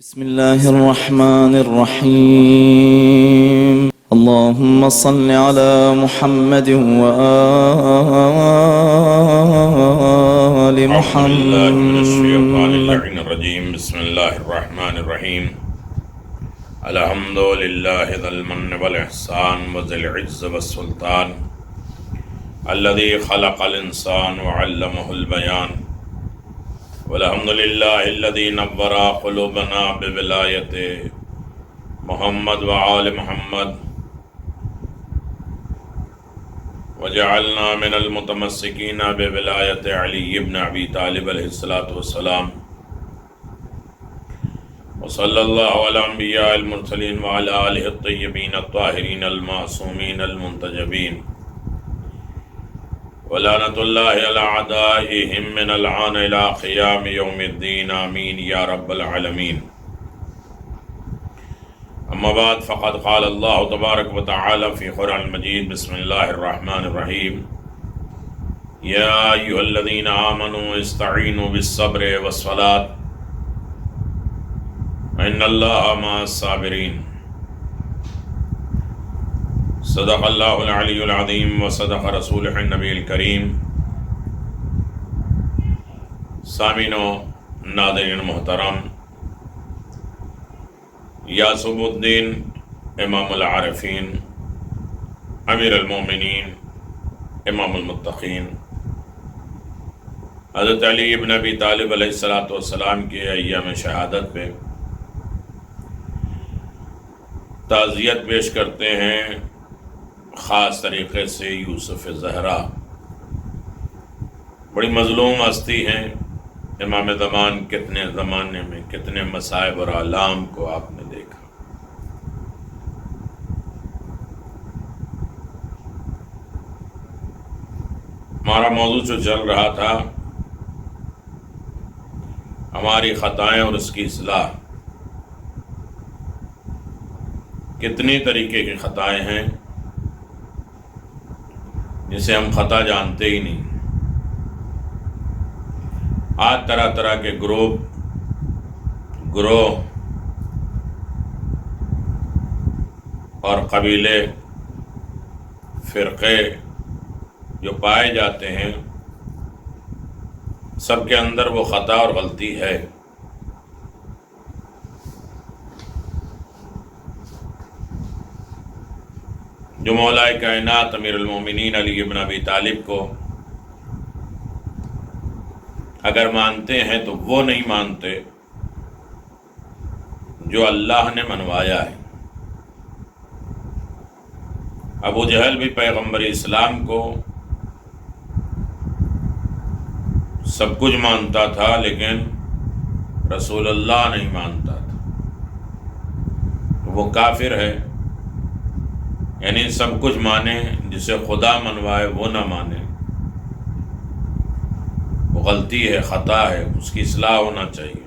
بسم الله الرحمن الرحيم. اللهم صل على محمد وآل أعوذ بالله من الشيطان محمد. اللعين الرجيم. بسم الله الرحمن الرحيم. الحمد لله ذا المن والإحسان وذي العز والسلطان الذي خلق الإنسان وعلمه البيان. والحمد لله الذي نور قلوبنا بولاية محمد وآل محمد وجعلنا من المتمسكين بولاية علي بن أبي طالب عليه الصلاة والسلام. وصلى الله على الأنبياء المرسلين وعلى آله الطيبين الطاهرين المعصومين المنتجبين. ولعنة الله على أعدائهم من الآن إلى قيام يوم الدين. آمين يا رب العالمين. أما بعد فقد قال الله تبارك وتعالى في قرآن المجيد. بسم الله الرحمن الرحيم. يا أيها الذين آمنوا استعينوا بالصبر والصلاة إن الله مع الصابرين. صدق الله العلي العظيم وصدق رسوله النبي الكريم. سامعین و ناظرین محترم، یعصب الدین امام العارفین، امیر المومنین، امام المتقین، حضرت علی ابن ابی طالب علیہ السلام کے ایام شہادت پہ تعزیت پیش کرتے ہیں، خاص طریقے سے یوسف زہرا. بڑی مظلوم ہستی ہیں. امام زمان کتنے زمانے میں کتنے مصائب اور آلام کو آپ نے دیکھا. ہمارا موضوع جو چل رہا تھا ہماری خطائیں اور اس کی اصلاح. کتنی طریقے کی خطائیں ہیں جسے ہم خطا جانتے ہی نہیں. آج طرح طرح کے گروہ اور قبیلے فرقے جو پائے جاتے ہیں، سب کے اندر وہ خطا اور غلطی ہے. جو مولا کائنات امیر المومنین علی ابن ابی طالب کو اگر مانتے ہیں تو وہ نہیں مانتے جو اللہ نے منوایا ہے. ابو جہل بھی پیغمبر اسلام کو سب کچھ مانتا تھا لیکن رسول اللہ نہیں مانتا تھا. وہ کافر ہے. یعنی سب کچھ مانے، جسے خدا منوائے وہ نہ مانے، وہ غلطی ہے، خطا ہے، اس کی اصلاح ہونا چاہیے.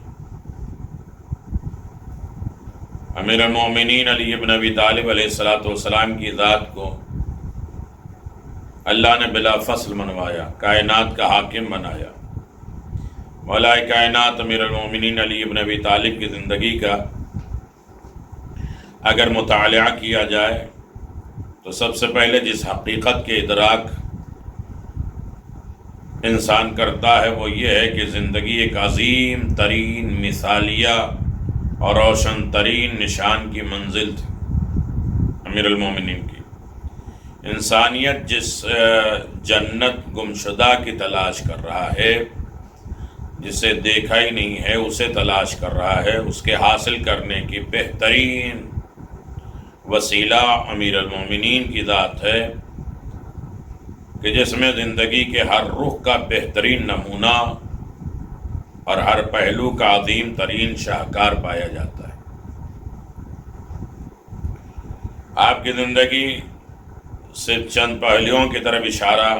امیر المومنین علی ابن ابی طالب علیہ السلام کی ذات کو اللہ نے بلا فصل منوایا، کائنات کا حاکم بنایا. مولا کائنات امیر المومنین علی ابن ابی طالب کی زندگی کا اگر مطالعہ کیا جائے تو سب سے پہلے جس حقیقت کے ادراک انسان کرتا ہے وہ یہ ہے کہ زندگی ایک عظیم ترین مثالیہ اور روشن ترین نشان کی منزل تھی امیر المومنین کی. انسانیت جس جنت گمشدہ کی تلاش کر رہا ہے، جسے دیکھا ہی نہیں ہے اسے تلاش کر رہا ہے، اس کے حاصل کرنے کی بہترین وسیلہ امیر المومنین کی ذات ہے کہ جس میں زندگی کے ہر رخ کا بہترین نمونہ اور ہر پہلو کا عظیم ترین شاہکار پایا جاتا ہے. آپ کی زندگی سے چند پہلوؤں کی طرف اشارہ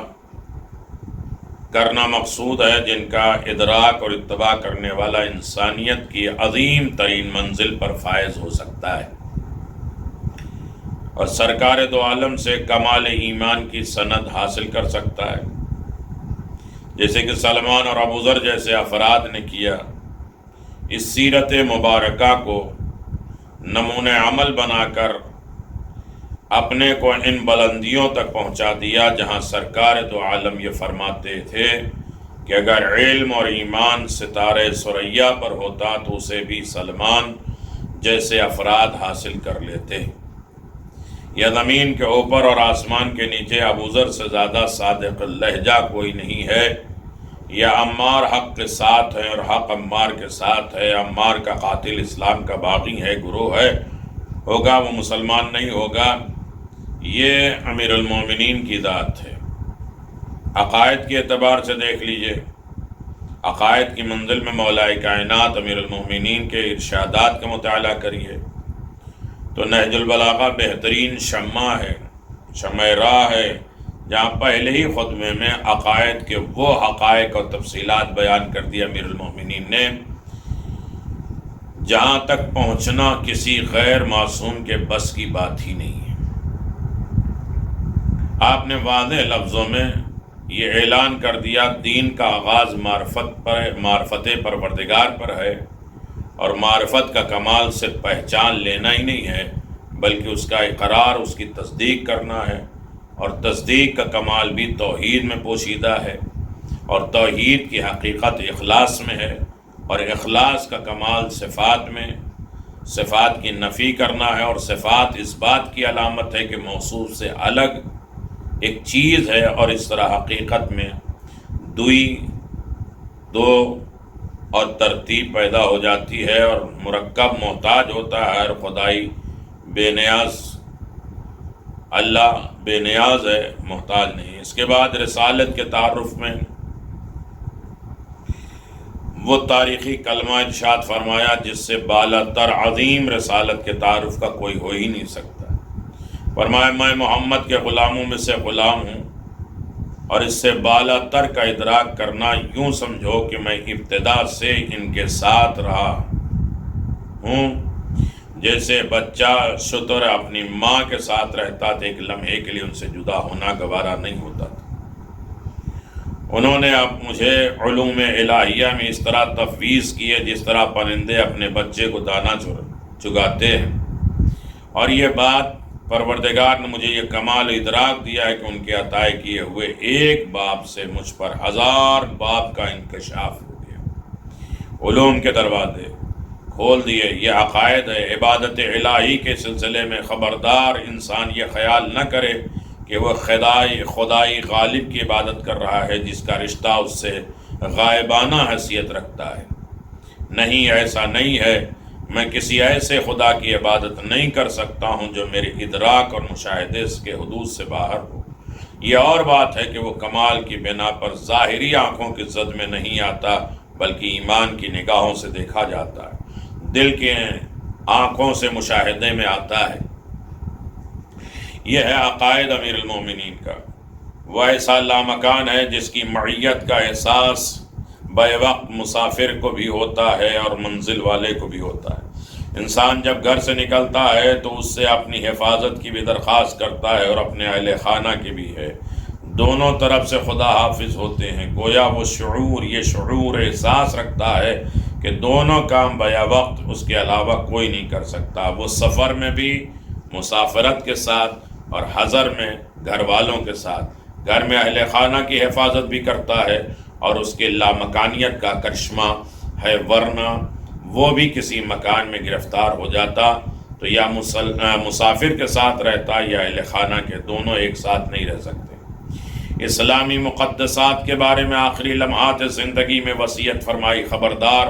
کرنا مقصود ہے جن کا ادراک اور اتباع کرنے والا انسانیت کی عظیم ترین منزل پر فائز ہو سکتا ہے اور سرکار دو عالم سے کمال ایمان کی سند حاصل کر سکتا ہے. جیسے کہ سلمان اور ابو ذر جیسے افراد نے کیا اس سیرت مبارکہ کو نمونہ عمل بنا کر اپنے کو ان بلندیوں تک پہنچا دیا جہاں سرکار دو عالم یہ فرماتے تھے کہ اگر علم اور ایمان ستارے ثریا پر ہوتا تو اسے بھی سلمان جیسے افراد حاصل کر لیتے۔ یا زمین کے اوپر اور آسمان کے نیچے ابو ذر سے زیادہ صادق لہجہ کوئی نہیں ہے، یا عمار حق کے ساتھ ہے اور حق عمار کے ساتھ ہے، عمار کا قاتل اسلام کا باغی ہے، گروہ ہے، ہوگا وہ مسلمان نہیں ہوگا۔ یہ امیر المومنین کی ذات ہے۔ عقائد کے اعتبار سے دیکھ لیجئے، عقائد کی منزل میں مولا کائنات امیر المومنین کے ارشادات کا مطالعہ کریے تو نہج البلاغہ بہترین شمع ہے، شمع راہ ہے، جہاں پہلے ہی خطبے میں عقائد کے وہ حقائق اور تفصیلات بیان کر دیا امیر المومنین نے جہاں تک پہنچنا کسی غیر معصوم کے بس کی بات ہی نہیں ہے۔ آپ نے واضح لفظوں میں یہ اعلان کر دیا دین کا آغاز معرفت پروردگار پر ہے، اور معرفت کا کمال صرف پہچان لینا ہی نہیں ہے بلکہ اس کا اقرار، اس کی تصدیق کرنا ہے، اور تصدیق کا کمال بھی توحید میں پوشیدہ ہے، اور توحید کی حقیقت اخلاص میں ہے، اور اخلاص کا کمال صفات میں، صفات کی نفی کرنا ہے، اور صفات اس بات کی علامت ہے کہ موصوف سے الگ ایک چیز ہے، اور اس طرح حقیقت میں دو اور ترتیب پیدا ہو جاتی ہے، اور مرکب محتاج ہوتا ہے، اور خدائی بے نیاز، اللہ بے نیاز ہے، محتاج نہیں۔ اس کے بعد رسالت کے تعارف میں وہ تاریخی کلمہ ارشاد فرمایا جس سے بالا تر عظیم رسالت کے تعارف کا کوئی ہو ہی نہیں سکتا۔ فرمایا میں محمد کے غلاموں میں سے غلام ہوں، اور اس سے بالا تر کا ادراک کرنا یوں سمجھو کہ میں ابتدا سے ان کے ساتھ رہا ہوں، جیسے بچہ شتر اپنی ماں کے ساتھ رہتا تھا، ایک لمحے کے لیے ان سے جدا ہونا گوارا نہیں ہوتا تھا۔ انہوں نے اب مجھے علوم الہیہ میں اس طرح تفویض کیے جس طرح پرندے اپنے بچے کو دانا چگاتے ہیں، اور یہ بات پروردگار نے مجھے یہ کمال ادراک دیا ہے کہ ان کے عطا کیے ہوئے ایک باب سے مجھ پر 1000 باب کا انکشاف ہو گیا، علوم کے دروازے کھول دیے۔ یہ عقائد ہے۔ عبادت الہی کے سلسلے میں خبردار انسان یہ خیال نہ کرے کہ وہ خدائی غالب کی عبادت کر رہا ہے جس کا رشتہ اس سے غائبانہ حیثیت رکھتا ہے۔ نہیں، ایسا نہیں ہے۔ میں کسی ایسے خدا کی عبادت نہیں کر سکتا ہوں جو میرے ادراک اور مشاہدے کے حدود سے باہر ہو۔ یہ اور بات ہے کہ وہ کمال کی بنا پر ظاہری آنکھوں کی زد میں نہیں آتا بلکہ ایمان کی نگاہوں سے دیکھا جاتا ہے، دل کے آنکھوں سے مشاہدے میں آتا ہے۔ یہ ہے عقائد امیر المومنین کا۔ وہ ایسا لامکان ہے جس کی معیت کا احساس بے وقت مسافر کو بھی ہوتا ہے اور منزل والے کو بھی ہوتا ہے۔ انسان جب گھر سے نکلتا ہے تو اس سے اپنی حفاظت کی بھی درخواست کرتا ہے اور اپنے اہل خانہ کی بھی ہے۔ دونوں طرف سے خدا حافظ ہوتے ہیں۔ گویا وہ یہ شعور احساس رکھتا ہے کہ دونوں کام بیا وقت اس کے علاوہ کوئی نہیں کر سکتا۔ وہ سفر میں بھی مسافرت کے ساتھ اور حضر میں گھر والوں کے ساتھ، گھر میں اہل خانہ کی حفاظت بھی کرتا ہے اور اس کے لامکانیت کا کرشمہ ہے، ورنہ وہ بھی کسی مکان میں گرفتار ہو جاتا تو یا مسافر کے ساتھ رہتا یا اہل خانہ کے، دونوں ایک ساتھ نہیں رہ سکتے۔ اسلامی مقدسات کے بارے میں آخری لمحات زندگی میں وصیت فرمائی، خبردار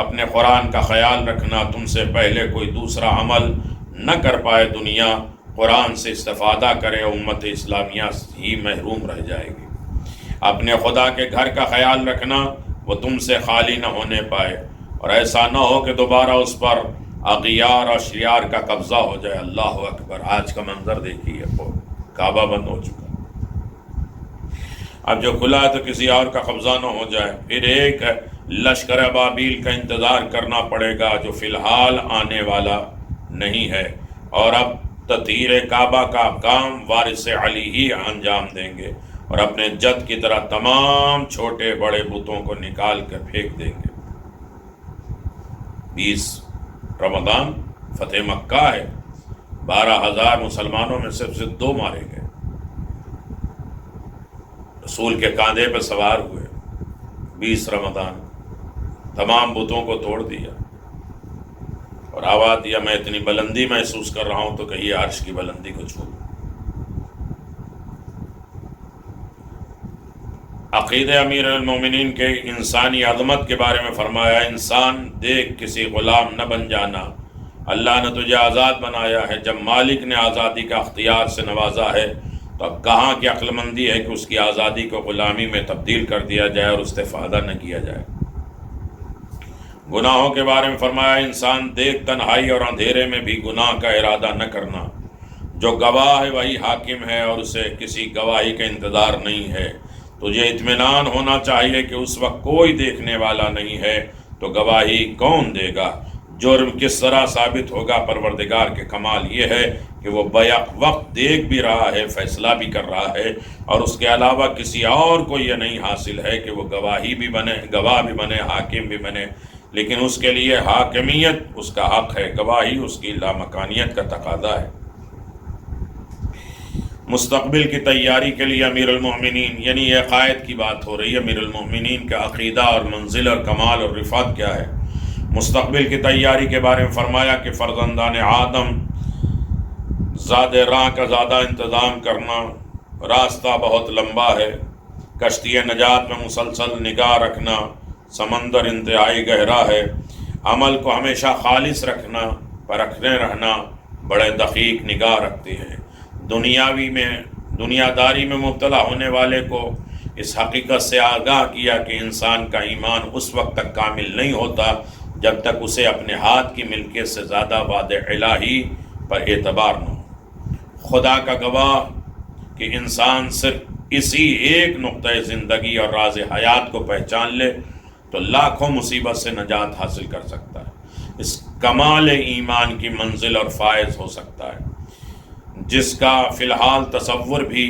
اپنے قرآن کا خیال رکھنا، تم سے پہلے کوئی دوسرا عمل نہ کر پائے دنیا قرآن سے استفادہ کرے، امت اسلامیہ ہی محروم رہ جائے گی۔ اپنے خدا کے گھر کا خیال رکھنا، وہ تم سے خالی نہ ہونے پائے، اور ایسا نہ ہو کہ دوبارہ اس پر اغیار اور شیار کا قبضہ ہو جائے۔ اللہ اکبر! آج کا منظر دیکھیے، کعبہ بند ہو چکا، اب جو کھلا ہے تو کسی اور کا قبضہ نہ ہو جائے، پھر ایک لشکر ابابیل کا انتظار کرنا پڑے گا جو فی الحال آنے والا نہیں ہے، اور اب تطہیر کعبہ کا کام وارث علی ہی انجام دیں گے، اور اپنے جد کی طرح تمام چھوٹے بڑے بتوں کو نکال کر پھینک دیں گے۔ 20 رمضان فتح مکہ ہے، 12,000 مسلمانوں میں صرف 2 مارے گئے، رسول کے کاندھے پہ سوار ہوئے، 20 رمضان تمام بتوں کو توڑ دیا اور آواز دیا میں اتنی بلندی محسوس کر رہا ہوں تو کہیں عرش کی بلندی کو چھو۔ عقیدہ امیر المومنین کے انسانی عظمت کے بارے میں فرمایا، انسان دیکھ کسی غلام نہ بن جانا، اللہ نے تجھے آزاد بنایا ہے، جب مالک نے آزادی کا اختیار سے نوازا ہے تو اب کہاں کی عقل مندی ہے کہ اس کی آزادی کو غلامی میں تبدیل کر دیا جائے اور استفادہ نہ کیا جائے۔ گناہوں کے بارے میں فرمایا، انسان دیکھ تنہائی اور اندھیرے میں بھی گناہ کا ارادہ نہ کرنا، جو گواہ ہے وہی حاکم ہے اور اسے کسی گواہی کا انتظار نہیں ہے، تجھے اطمینان ہونا چاہیے کہ اس وقت کوئی دیکھنے والا نہیں ہے تو گواہی کون دے گا، جرم کس طرح ثابت ہوگا، پروردگار کے کمال یہ ہے کہ وہ بیک وقت دیکھ بھی رہا ہے، فیصلہ بھی کر رہا ہے، اور اس کے علاوہ کسی اور کو یہ نہیں حاصل ہے کہ وہ گواہ بھی بنے، حاکم بھی بنے، لیکن اس کے لیے حاکمیت اس کا حق ہے، گواہی اس کی لامکانیت کا تقاضا ہے۔ مستقبل کی تیاری کے لیے امیر المومنین، یعنی یہ عقائد کی بات ہو رہی ہے، امیر المومنین کا عقیدہ اور منزل اور کمال اور رفعت کیا ہے۔ مستقبل کی تیاری کے بارے میں فرمایا کہ فرزندان آدم زاد راہ کا زیادہ انتظام کرنا، راستہ بہت لمبا ہے، کشتی نجات میں مسلسل نگاہ رکھنا، سمندر انتہائی گہرا ہے، عمل کو ہمیشہ خالص رکھنا، پرکھنے رہنا، بڑے دقیق نگاہ رکھتے ہیں۔ دنیا داری میں مبتلا ہونے والے کو اس حقیقت سے آگاہ کیا کہ انسان کا ایمان اس وقت تک کامل نہیں ہوتا جب تک اسے اپنے ہاتھ کی ملکیت سے زیادہ وعد الہی پر اعتبار نہ ہو۔ خدا کا گواہ کہ انسان صرف اسی ایک نقطۂ زندگی اور راز حیات کو پہچان لے تو لاکھوں مصیبت سے نجات حاصل کر سکتا ہے، اس کمال ایمان کی منزل اور فائز ہو سکتا ہے جس کا فی الحال تصور بھی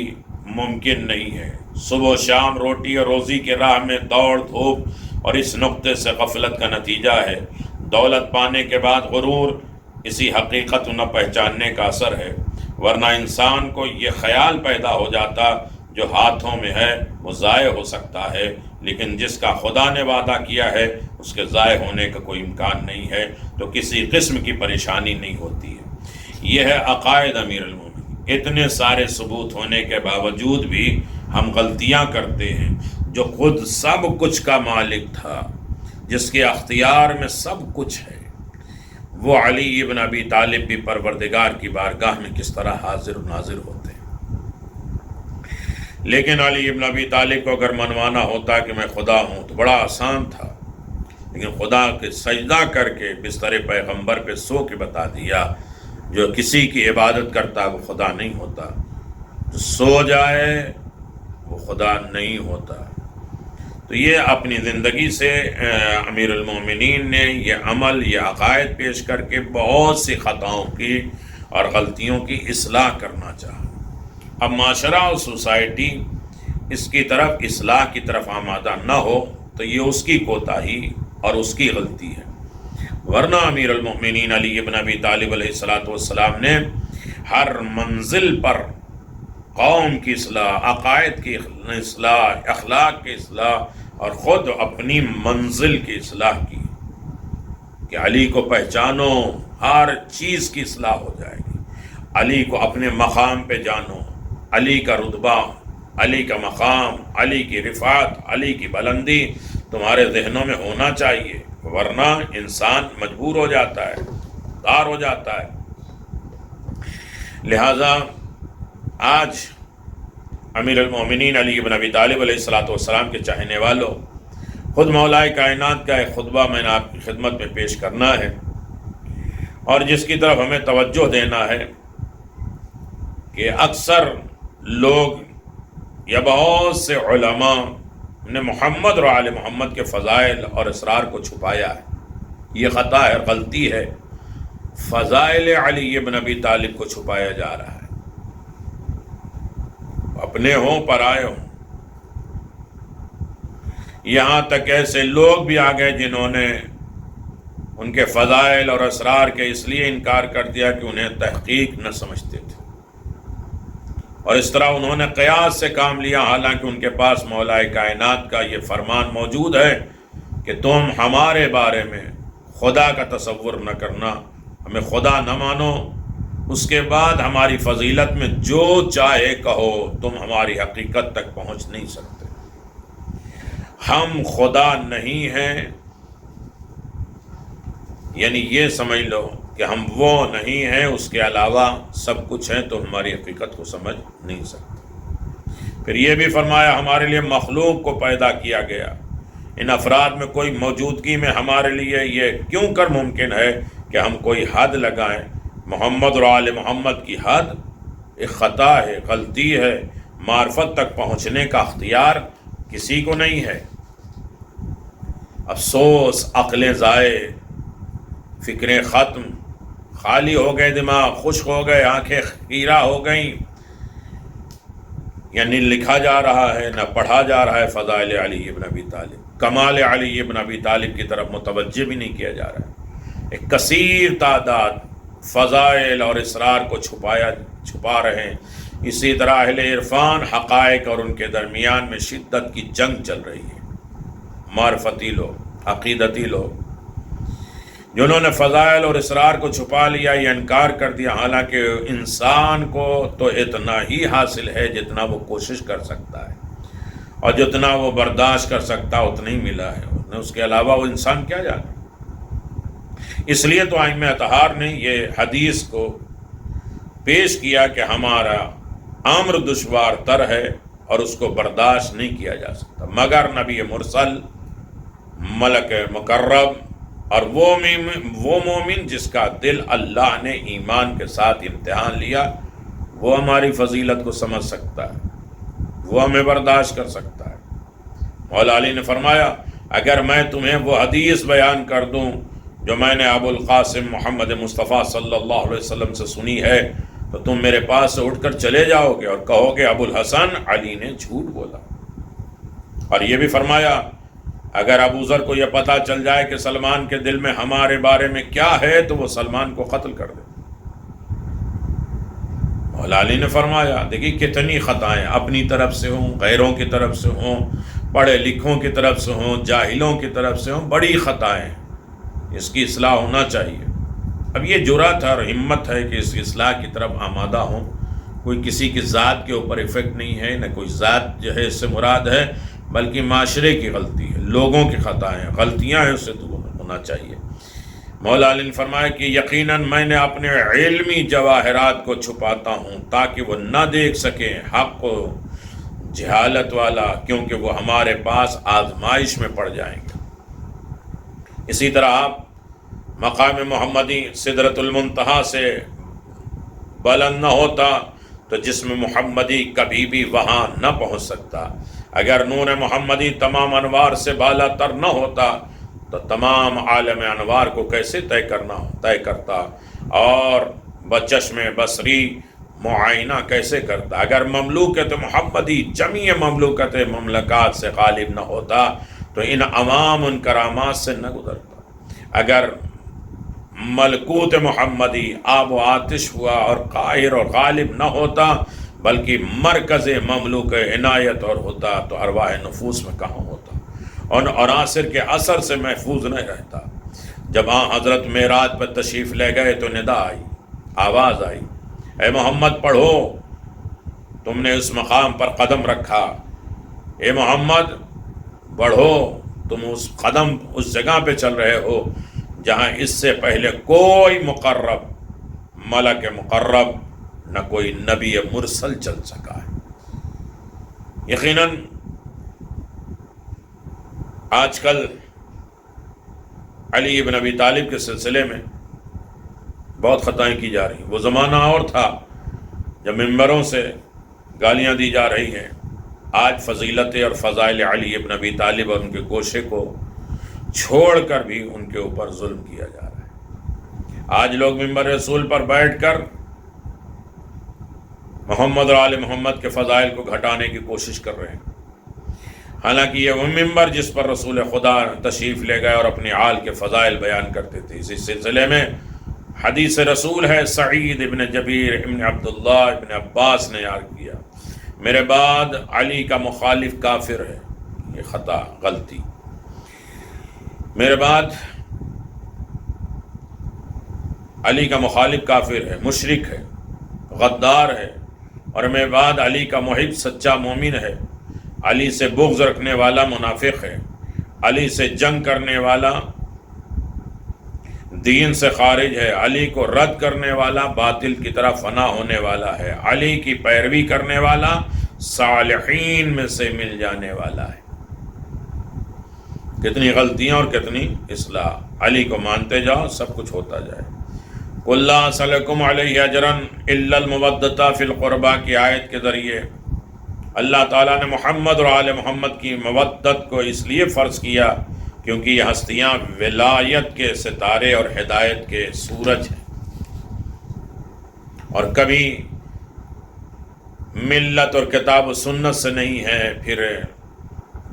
ممکن نہیں ہے۔ صبح و شام روٹی اور روزی کے راہ میں دوڑ دھوپ اور اس نقطے سے غفلت کا نتیجہ ہے۔ دولت پانے کے بعد غرور اسی حقیقت نہ پہچاننے کا اثر ہے، ورنہ انسان کو یہ خیال پیدا ہو جاتا جو ہاتھوں میں ہے وہ ضائع ہو سکتا ہے، لیکن جس کا خدا نے وعدہ کیا ہے اس کے ضائع ہونے کا کوئی امکان نہیں ہے، تو کسی قسم کی پریشانی نہیں ہوتی ہے۔ یہ ہے عقائد امیر المومنین۔ اتنے سارے ثبوت ہونے کے باوجود بھی ہم غلطیاں کرتے ہیں۔ جو خود سب کچھ کا مالک تھا، جس کے اختیار میں سب کچھ ہے، وہ علی ابن ابی طالب بھی پروردگار کی بارگاہ میں کس طرح حاضر و ناظر ہوتے ہیں۔ لیکن علی ابن ابی طالب کو اگر منوانا ہوتا کہ میں خدا ہوں تو بڑا آسان تھا، لیکن خدا کے سجدہ کر کے بستر پیغمبر پہ سو کے بتا دیا جو کسی کی عبادت کرتا وہ خدا نہیں ہوتا، جو سو جائے وہ خدا نہیں ہوتا۔ تو یہ اپنی زندگی سے امیر المومنین نے یہ عمل، یہ عقائد پیش کر کے بہت سی خطاؤں کی اور غلطیوں کی اصلاح کرنا چاہا۔ اب معاشرہ اور سوسائٹی اس کی طرف اصلاح کی طرف آمادہ نہ ہو تو یہ اس کی کوتاہی اور اس کی غلطی ہے، ورنہ امیر المؤمنین علی ابن ابی طالب علیہ السلام نے ہر منزل پر قوم کی اصلاح، عقائد کی اصلاح، اخلاق کی اصلاح اور خود اپنی منزل کی اصلاح کی کہ علی کو پہچانو، ہر چیز کی اصلاح ہو جائے گی۔ علی کو اپنے مقام پہ جانو، علی کا رتبہ، علی کا مقام، علی کی رفعت، علی کی بلندی تمہارے ذہنوں میں ہونا چاہیے، ورنہ انسان مجبور ہو جاتا ہے، دار ہو جاتا ہے۔ لہذا آج امیر المومنین علی بن ابی طالب علیہ السلام کے چاہنے والوں، خود مولا کائنات کا ایک خطبہ میں نے آپ کی خدمت میں پیش کرنا ہے اور جس کی طرف ہمیں توجہ دینا ہے کہ اکثر لوگ یا بہت سے علماء نے محمد اور آل محمد کے فضائل اور اسرار کو چھپایا ہے۔ یہ خطا ہے، غلطی ہے۔ فضائل علی بن ابی طالب کو چھپایا جا رہا ہے، اپنے ہوں پرائے ہوں۔ یہاں تک ایسے لوگ بھی آ گئے جنہوں نے ان کے فضائل اور اسرار کے اس لیے انکار کر دیا کہ انہیں تحقیق نہ سمجھتے تھے، اور اس طرح انہوں نے قیاس سے کام لیا، حالانکہ ان کے پاس مولا کائنات کا یہ فرمان موجود ہے کہ تم ہمارے بارے میں خدا کا تصور نہ کرنا، ہمیں خدا نہ مانو، اس کے بعد ہماری فضیلت میں جو چاہے کہو، تم ہماری حقیقت تک پہنچ نہیں سکتے، ہم خدا نہیں ہیں، یعنی یہ سمجھ لو کہ ہم وہ نہیں ہیں، اس کے علاوہ سب کچھ ہیں، تو ہماری حقیقت کو سمجھ نہیں سکتے۔ پھر یہ بھی فرمایا ہمارے لیے مخلوق کو پیدا کیا گیا، ان افراد میں کوئی موجودگی میں ہمارے لیے یہ کیوں کر ممکن ہے کہ ہم کوئی حد لگائیں؟ محمد اور آل محمد کی حد ایک خطا ہے، غلطی ہے، معرفت تک پہنچنے کا اختیار کسی کو نہیں ہے۔ افسوس، عقلیں ضائع، فکریں ختم، خالی ہو گئے دماغ، خشک ہو گئے، آنکھیں خیرہ ہو گئیں، یعنی لکھا جا رہا ہے نہ پڑھا جا رہا ہے فضائل علی ابن ابی طالب، کمال علی ابن ابی طالب کی طرف متوجہ بھی نہیں کیا جا رہا ہے۔ ایک کثیر تعداد فضائل اور اسرار کو چھپا رہے ہیں۔ اسی طرح اہل عرفان حقائق اور ان کے درمیان میں شدت کی جنگ چل رہی ہے۔ معرفتی لوگ، عقیدتی لوگ، جنہوں نے فضائل اور اسرار کو چھپا لیا یا انکار کر دیا، حالانکہ انسان کو تو اتنا ہی حاصل ہے جتنا وہ کوشش کر سکتا ہے، اور جتنا وہ برداشت کر سکتا اتنا ہی ملا ہے، اس کے علاوہ وہ انسان کیا جانے۔ اس لیے تو ائمہ اطہار نے یہ حدیث کو پیش کیا کہ ہمارا امر دشوار تر ہے اور اس کو برداشت نہیں کیا جا سکتا مگر نبی مرسل، ملک مقرب اور وہ مومن جس کا دل اللہ نے ایمان کے ساتھ امتحان لیا، وہ ہماری فضیلت کو سمجھ سکتا ہے، وہ ہمیں برداشت کر سکتا ہے۔ مولا علی نے فرمایا اگر میں تمہیں وہ حدیث بیان کر دوں جو میں نے ابو القاسم محمد مصطفیٰ صلی اللہ علیہ وسلم سے سنی ہے، تو تم میرے پاس سے اٹھ کر چلے جاؤ گے اور کہو گے ابو الحسن علی نے جھوٹ بولا۔ اور یہ بھی فرمایا اگر ابو ذر کو یہ پتہ چل جائے کہ سلمان کے دل میں ہمارے بارے میں کیا ہے تو وہ سلمان کو قتل کر دے۔ مولا علی نے فرمایا دیکھیے کتنی خطائیں اپنی طرف سے ہوں، غیروں کی طرف سے ہوں، پڑھے لکھوں کی طرف سے ہوں، جاہلوں کی طرف سے ہوں، بڑی خطائیں، اس کی اصلاح ہونا چاہیے۔ اب یہ جرأت اور ہمت ہے کہ اس اصلاح کی طرف آمادہ ہوں، کوئی کسی کی ذات کے اوپر ایفیکٹ نہیں ہے، نہ کوئی ذات جو ہے اس سے مراد ہے، بلکہ معاشرے کی غلطی ہے، لوگوں کی خطائیں، غلطیاں ہیں، اس سے دور ہونا چاہیے۔ مولا علی نے فرمایا کہ یقیناً میں نے اپنے علمی جواہرات کو چھپاتا ہوں تاکہ وہ نہ دیکھ سکیں حق و جہالت والا، کیونکہ وہ ہمارے پاس آزمائش میں پڑ جائیں گے۔ اسی طرح آپ مقام محمدی سدرۃ المنتہا سے بلند نہ ہوتا تو جسم محمدی کبھی بھی وہاں نہ پہنچ سکتا۔ اگر نور محمدی تمام انوار سے بالا تر نہ ہوتا تو تمام عالم انوار کو کیسے طے کرتا اور بچشم بصری معائنہ کیسے کرتا۔ اگر مملوکت محمدی جمیع مملوکت مملکات سے غالب نہ ہوتا تو ان عوام ان کرامات سے نہ گزرتا۔ اگر ملکوت محمدی آب و آتش ہوا اور قاہر اور غالب نہ ہوتا بلکہ مرکز مملوک عنایت اور ہوتا تو ارواح نفوس میں کہاں ہوتا، اور عناصر کے اثر سے محفوظ نہیں رہتا۔ جب حضرت معراج پر تشریف لے گئے تو ندا آئی، آواز آئی، اے محمد پڑھو، تم نے اس مقام پر قدم رکھا، اے محمد بڑھو، تم اس جگہ پہ چل رہے ہو جہاں اس سے پہلے کوئی مقرب، ملک مقرب، نہ کوئی نبی مرسل چل سکا ہے۔ یقیناً آج کل علی ابن ابی طالب کے سلسلے میں بہت خطائیں کی جا رہی ہیں۔ وہ زمانہ اور تھا جب ممبروں سے گالیاں دی جا رہی ہیں، آج فضیلت اور فضائل علی ابن ابی طالب اور ان کے گوشے کو چھوڑ کر بھی ان کے اوپر ظلم کیا جا رہا ہے۔ آج لوگ ممبر رسول پر بیٹھ کر محمد اور آل محمد کے فضائل کو گھٹانے کی کوشش کر رہے ہیں۔ حالانکہ یہ وہ ممبر جس پر رسول خدا تشریف لے گئے اور اپنی آل کے فضائل بیان کرتے تھے. اسی سلسلے میں حدیث رسول ہے، سعید ابن جبیر ابن عبداللہ ابن عباس نے یاد کیا، میرے بعد علی کا مخالف کافر ہے. یہ خطا، غلطی. میرے بعد علی کا مخالف کافر ہے، مشرک ہے، غدار ہے، اور میرے بعد علی کا محب سچا مومن ہے. علی سے بغض رکھنے والا منافق ہے. علی سے جنگ کرنے والا دین سے خارج ہے. علی کو رد کرنے والا باطل کی طرف فنا ہونے والا ہے. علی کی پیروی کرنے والا صالحین میں سے مل جانے والا ہے. کتنی غلطیاں اور کتنی اصلاح. علی کو مانتے جاؤ، سب کچھ ہوتا جائے. قُل لَا أَسْأَلُكُمْ عَلَيْهِ أَجْرًا إِلَّا الْمَوَدَّةَ فِي الْقُرْبَى کی آیت کے ذریعے اللہ تعالیٰ نے محمد اور آل محمد کی مودت کو اس لیے فرض کیا کیونکہ یہ ہستیاں ولایت کے ستارے اور ہدایت کے سورج ہیں، اور کبھی ملت اور کتاب و سنت سے نہیں ہے پھر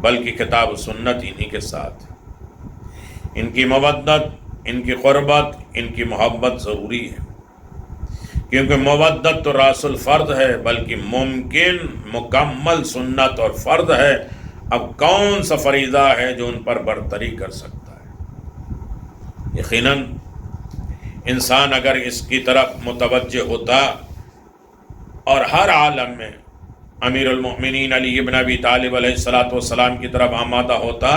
بلکہ کتاب و سنت انہی کے ساتھ. ان کی مودت، ان کی قربت، ان کی محبت ضروری ہے، کیونکہ مودت تو راس الفرد ہے، بلکہ ممکن مکمل سنت اور فرد ہے. اب کون سا فریضہ ہے جو ان پر برتری کر سکتا ہے؟ یقیناً انسان اگر اس کی طرف متوجہ ہوتا اور ہر عالم میں امیر المؤمنین علی ابن ابی طالب علیہ السلام کی طرف آمادہ ہوتا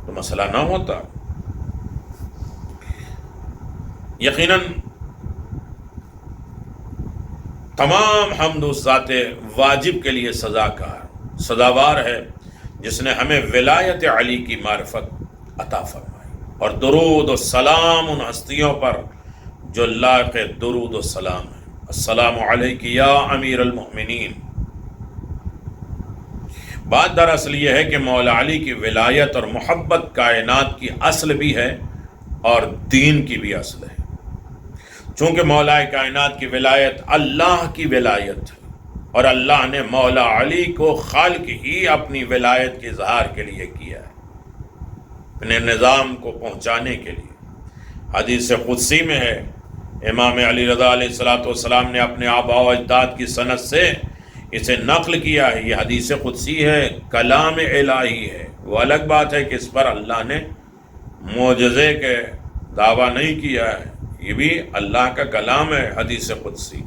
تو مسئلہ نہ ہوتا. یقیناً تمام حمد اس ذات واجب کے لیے سزاوار ہے جس نے ہمیں ولایت علی کی معرفت عطا فرمائی، اور درود و سلام ان ہستیوں پر جو لائق درود و سلام ہے. السلام علیک یا امیر المؤمنین. بات دراصل یہ ہے کہ مولا علی کی ولایت اور محبت کائنات کی اصل بھی ہے اور دین کی بھی اصل ہے. چونکہ مولا کائنات کی ولایت اللہ کی ولایت ہے، اور اللہ نے مولا علی کو خالق ہی اپنی ولایت کے اظہار کے لیے کیا ہے، اپنے نظام کو پہنچانے کے لیے. حدیث قدسی میں ہے، امام علی رضا علیہ السلام نے اپنے آباء و اجداد کی سند سے اسے نقل کیا ہے. یہ حدیث قدسی ہے، کلام الہی ہے. وہ الگ بات ہے کہ اس پر اللہ نے معجزے کے دعویٰ نہیں کیا ہے، یہ بھی اللہ کا کلام ہے حدیث قدسی.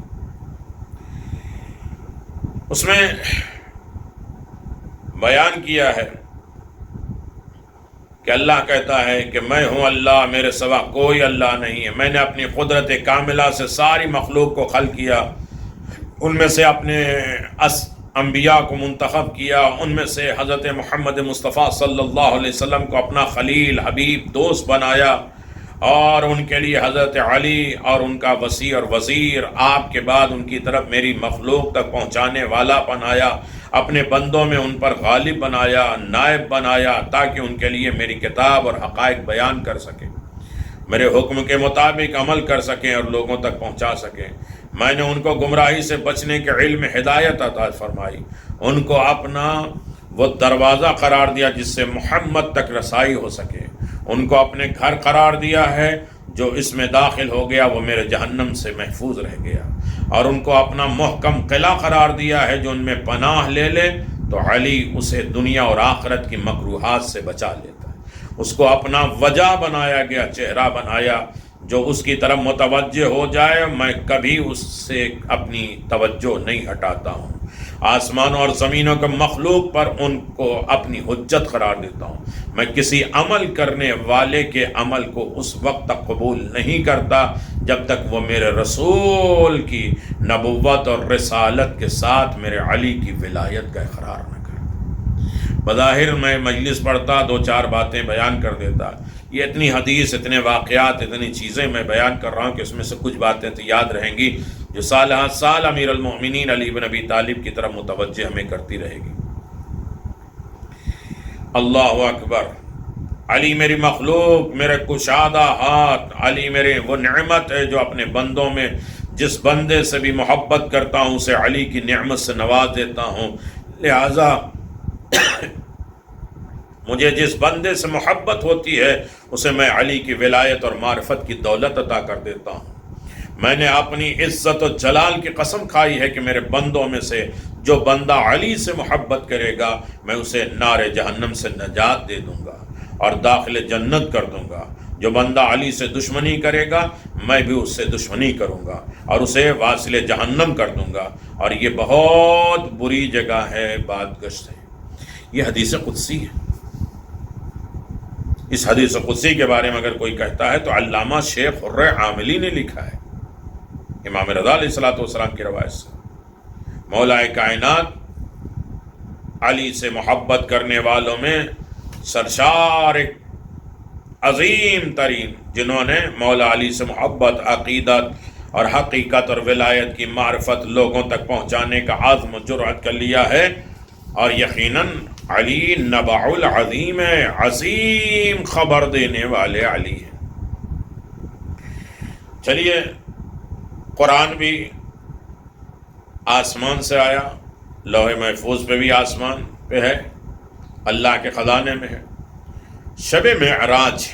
اس میں بیان کیا ہے کہ اللہ کہتا ہے کہ میں ہوں اللہ، میرے سوا کوئی اللہ نہیں ہے. میں نے اپنی قدرت کاملہ سے ساری مخلوق کو خلق کیا، ان میں سے اپنے انبیاء کو منتخب کیا، ان میں سے حضرت محمد مصطفیٰ صلی اللہ علیہ وسلم کو اپنا خلیل، حبیب، دوست بنایا، اور ان کے لیے حضرت علی اور ان کا وسیع اور وزیر، آپ کے بعد ان کی طرف میری مخلوق تک پہنچانے والا بنایا، اپنے بندوں میں ان پر غالب بنایا، نائب بنایا، تاکہ ان کے لیے میری کتاب اور حقائق بیان کر سکیں، میرے حکم کے مطابق عمل کر سکیں اور لوگوں تک پہنچا سکیں. میں نے ان کو گمراہی سے بچنے کے علم ہدایت عطا فرمائی، ان کو اپنا وہ دروازہ قرار دیا جس سے محمد تک رسائی ہو سکے، ان کو اپنے گھر قرار دیا ہے، جو اس میں داخل ہو گیا وہ میرے جہنم سے محفوظ رہ گیا، اور ان کو اپنا محکم قلعہ قرار دیا ہے، جو ان میں پناہ لے لے تو علی اسے دنیا اور آخرت کی مکروہات سے بچا لیتا ہے. اس کو اپنا وجہ بنایا گیا، چہرہ بنایا، جو اس کی طرف متوجہ ہو جائے میں کبھی اس سے اپنی توجہ نہیں ہٹاتا ہوں. آسمانوں اور زمینوں کے مخلوق پر ان کو اپنی حجت قرار دیتا ہوں. میں کسی عمل کرنے والے کے عمل کو اس وقت تک قبول نہیں کرتا جب تک وہ میرے رسول کی نبوت اور رسالت کے ساتھ میرے علی کی ولایت کا اقرار نہ کرتا. بظاہر میں مجلس پڑھتا، دو چار باتیں بیان کر دیتا، یہ اتنی حدیث، اتنے واقعات، اتنی چیزیں میں بیان کر رہا ہوں کہ اس میں سے کچھ باتیں تو یاد رہیں گی جو سال ہر سال امیر المؤمنین علی بن ابی طالب کی طرف متوجہ ہمیں کرتی رہے گی. اللہ اکبر. علی میری مخلوق، میرے کشادہ ہاتھ، علی میرے وہ نعمت ہے جو اپنے بندوں میں جس بندے سے بھی محبت کرتا ہوں اسے علی کی نعمت سے نواز دیتا ہوں. لہٰذا مجھے جس بندے سے محبت ہوتی ہے اسے میں علی کی ولایت اور معرفت کی دولت عطا کر دیتا ہوں۔ میں نے اپنی عزت و جلال کی قسم کھائی ہے کہ میرے بندوں میں سے جو بندہ علی سے محبت کرے گا میں اسے نار جہنم سے نجات دے دوں گا اور داخل جنت کر دوں گا۔ جو بندہ علی سے دشمنی کرے گا میں بھی اس سے دشمنی کروں گا اور اسے واصل جہنم کر دوں گا، اور یہ بہت بری جگہ ہے، بادگشت ہے۔ یہ حدیث قدسی ہے۔ اس حدیث قدسی کے بارے میں اگر کوئی کہتا ہے تو علامہ شیخ حر عاملی نے لکھا ہے، امام رضا علیہ السلام کی روایت سے، مولا کائنات علی سے محبت کرنے والوں میں سرشار ایک عظیم ترین، جنہوں نے مولا علی سے محبت، عقیدت اور حقیقت اور ولایت کی معرفت لوگوں تک پہنچانے کا عزم و جرأت کر لیا ہے، اور یقیناً علی نبع العظیم ہے، عظیم خبر دینے والے علی ہیں۔ چلیے، قرآن بھی آسمان سے آیا، لوح محفوظ پہ بھی آسمان پہ ہے، اللہ کے خزانے میں ہے۔ شب معراج،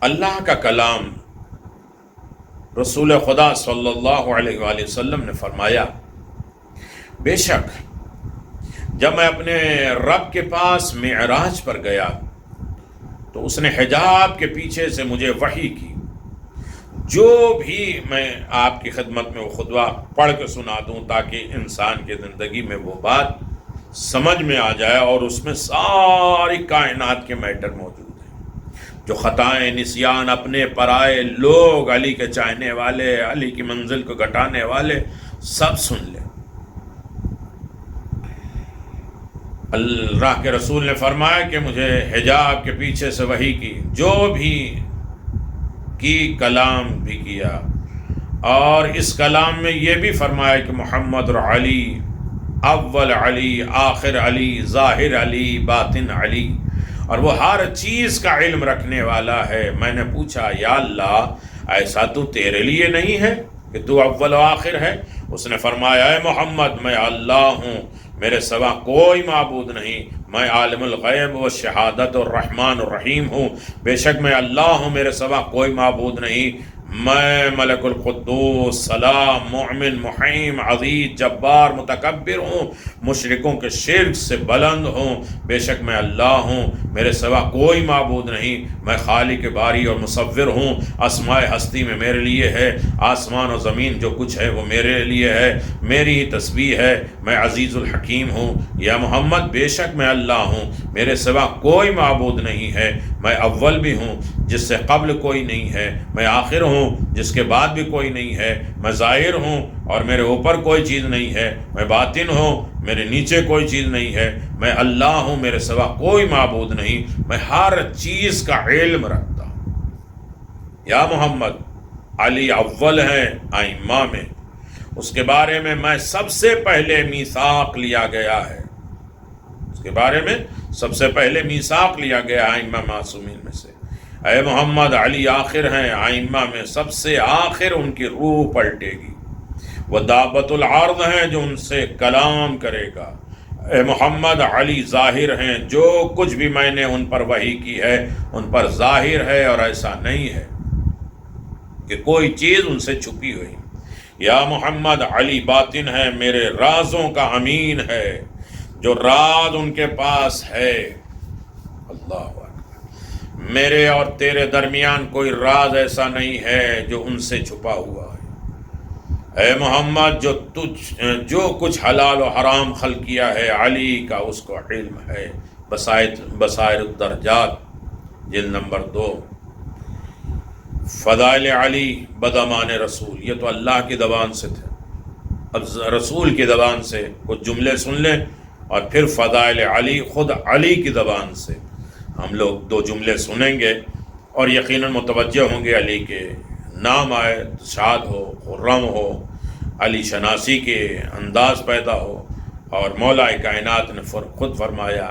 اللہ کا کلام، رسول خدا صلی اللہ علیہ وآلہ وسلم نے فرمایا، بے شک جب میں اپنے رب کے پاس معراج پر گیا تو اس نے حجاب کے پیچھے سے مجھے وحی کی، جو بھی میں آپ کی خدمت میں وہ خطبہ پڑھ کے سنا دوں تاکہ انسان کی زندگی میں وہ بات سمجھ میں آ جائے، اور اس میں ساری کائنات کے میٹر موجود ہیں، جو خطائیں، نسیان، اپنے پرائے لوگ، علی کے چاہنے والے، علی کی منزل کو گھٹانے والے، سب سن لیں۔ اللہ کے رسول نے فرمایا کہ مجھے حجاب کے پیچھے سے وحی کی، جو بھی کی کلام بھی کیا، اور اس کلام میں یہ بھی فرمایا کہ محمد اور علی، اول علی، آخر علی، ظاہر علی، باطن علی، اور وہ ہر چیز کا علم رکھنے والا ہے۔ میں نے پوچھا، یا اللہ، ایسا تو تیرے لیے نہیں ہے کہ تو اول و آخر ہے؟ اس نے فرمایا، اے محمد، میں اللہ ہوں، میرے سوا کوئی معبود نہیں، میں عالم الغیب و شہادت الرحمن الرحیم ہوں، بے شک میں اللہ ہوں، میرے سوا کوئی معبود نہیں، میں ملک القدوس، سلام، مؤمن، محیم، عزیز، جبار، متکبر ہوں، مشرکوں کے شرک سے بلند ہوں، بے شک میں اللہ ہوں، میرے سوا کوئی معبود نہیں، میں خالق باری اور مصور ہوں، اسماء ہستی میں میرے لیے ہے، آسمان و زمین جو کچھ ہے وہ میرے لیے ہے، میری ہی تسبیح ہے، میں عزیز الحکیم ہوں۔ یا محمد، بے شک میں اللہ ہوں، میرے سوا کوئی معبود نہیں ہے، میں اول بھی ہوں جس سے قبل کوئی نہیں ہے، میں آخر ہوں جس کے بعد بھی کوئی نہیں ہے، میں ظاہر ہوں اور میرے اوپر کوئی چیز نہیں ہے، میں باطن ہوں، میرے نیچے کوئی چیز نہیں ہے، میں اللہ ہوں، میرے سوا کوئی معبود نہیں، میں ہر چیز کا علم رکھتا ہوں۔ یا محمد، علی اول ہیں ائمہ میں، اس کے بارے میں سب سے پہلے میثاق لیا گیا ہے، اس کے بارے میں سب سے پہلے میثاق لیا گیا ائمہ معصومین میں سے۔ اے محمد، علی آخر ہیں ائمہ میں، سب سے آخر ان کی روح پلٹے گی، وہ دابت العرض ہیں جو ان سے کلام کرے گا۔ اے محمد، علی ظاہر ہیں، جو کچھ بھی میں نے ان پر وحی کی ہے ان پر ظاہر ہے، اور ایسا نہیں ہے کہ کوئی چیز ان سے چھپی ہوئی۔ یا محمد، علی باطن ہے، میرے رازوں کا امین ہے، جو راز ان کے پاس ہے۔ اللہ اکبر، میرے اور تیرے درمیان کوئی راز ایسا نہیں ہے جو ان سے چھپا ہوا ہے۔ اے محمد، جو کچھ حلال و حرام خلق کیا ہے علی کا اس کو علم ہے۔ بصائر الدرجات، جلد نمبر 2۔ فضائل علی بدامان رسول، یہ تو اللہ کی زبان سے تھے، اب رسول کی زبان سے کچھ جملے سن لیں، اور پھر فضائل علی خود علی کی زبان سے ہم لوگ 2 جملے سنیں گے، اور یقیناً متوجہ ہوں گے، علی کے نام آئے تو شاد ہو، خرم ہو، علی شناسی کے انداز پیدا ہو، اور مولا کائنات نے خود فرمایا،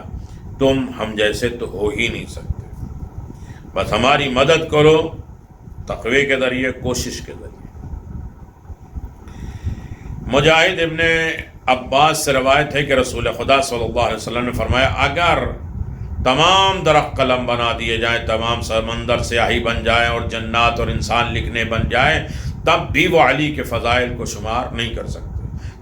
تم ہم جیسے تو ہو ہی نہیں سکتے، بس ہماری مدد کرو تقوی کے ذریعے، کوشش کے ذریعے۔ مجاہد ابن عباس سے روایت ہے کہ رسول خدا صلی اللہ علیہ وسلم نے فرمایا اگر تمام درخت قلم بنا دیے جائیں، تمام سمندر سیاہی بن جائیں اور جنات اور انسان لکھنے بن جائیں، تب بھی وہ علی کے فضائل کو شمار نہیں کر سکتے۔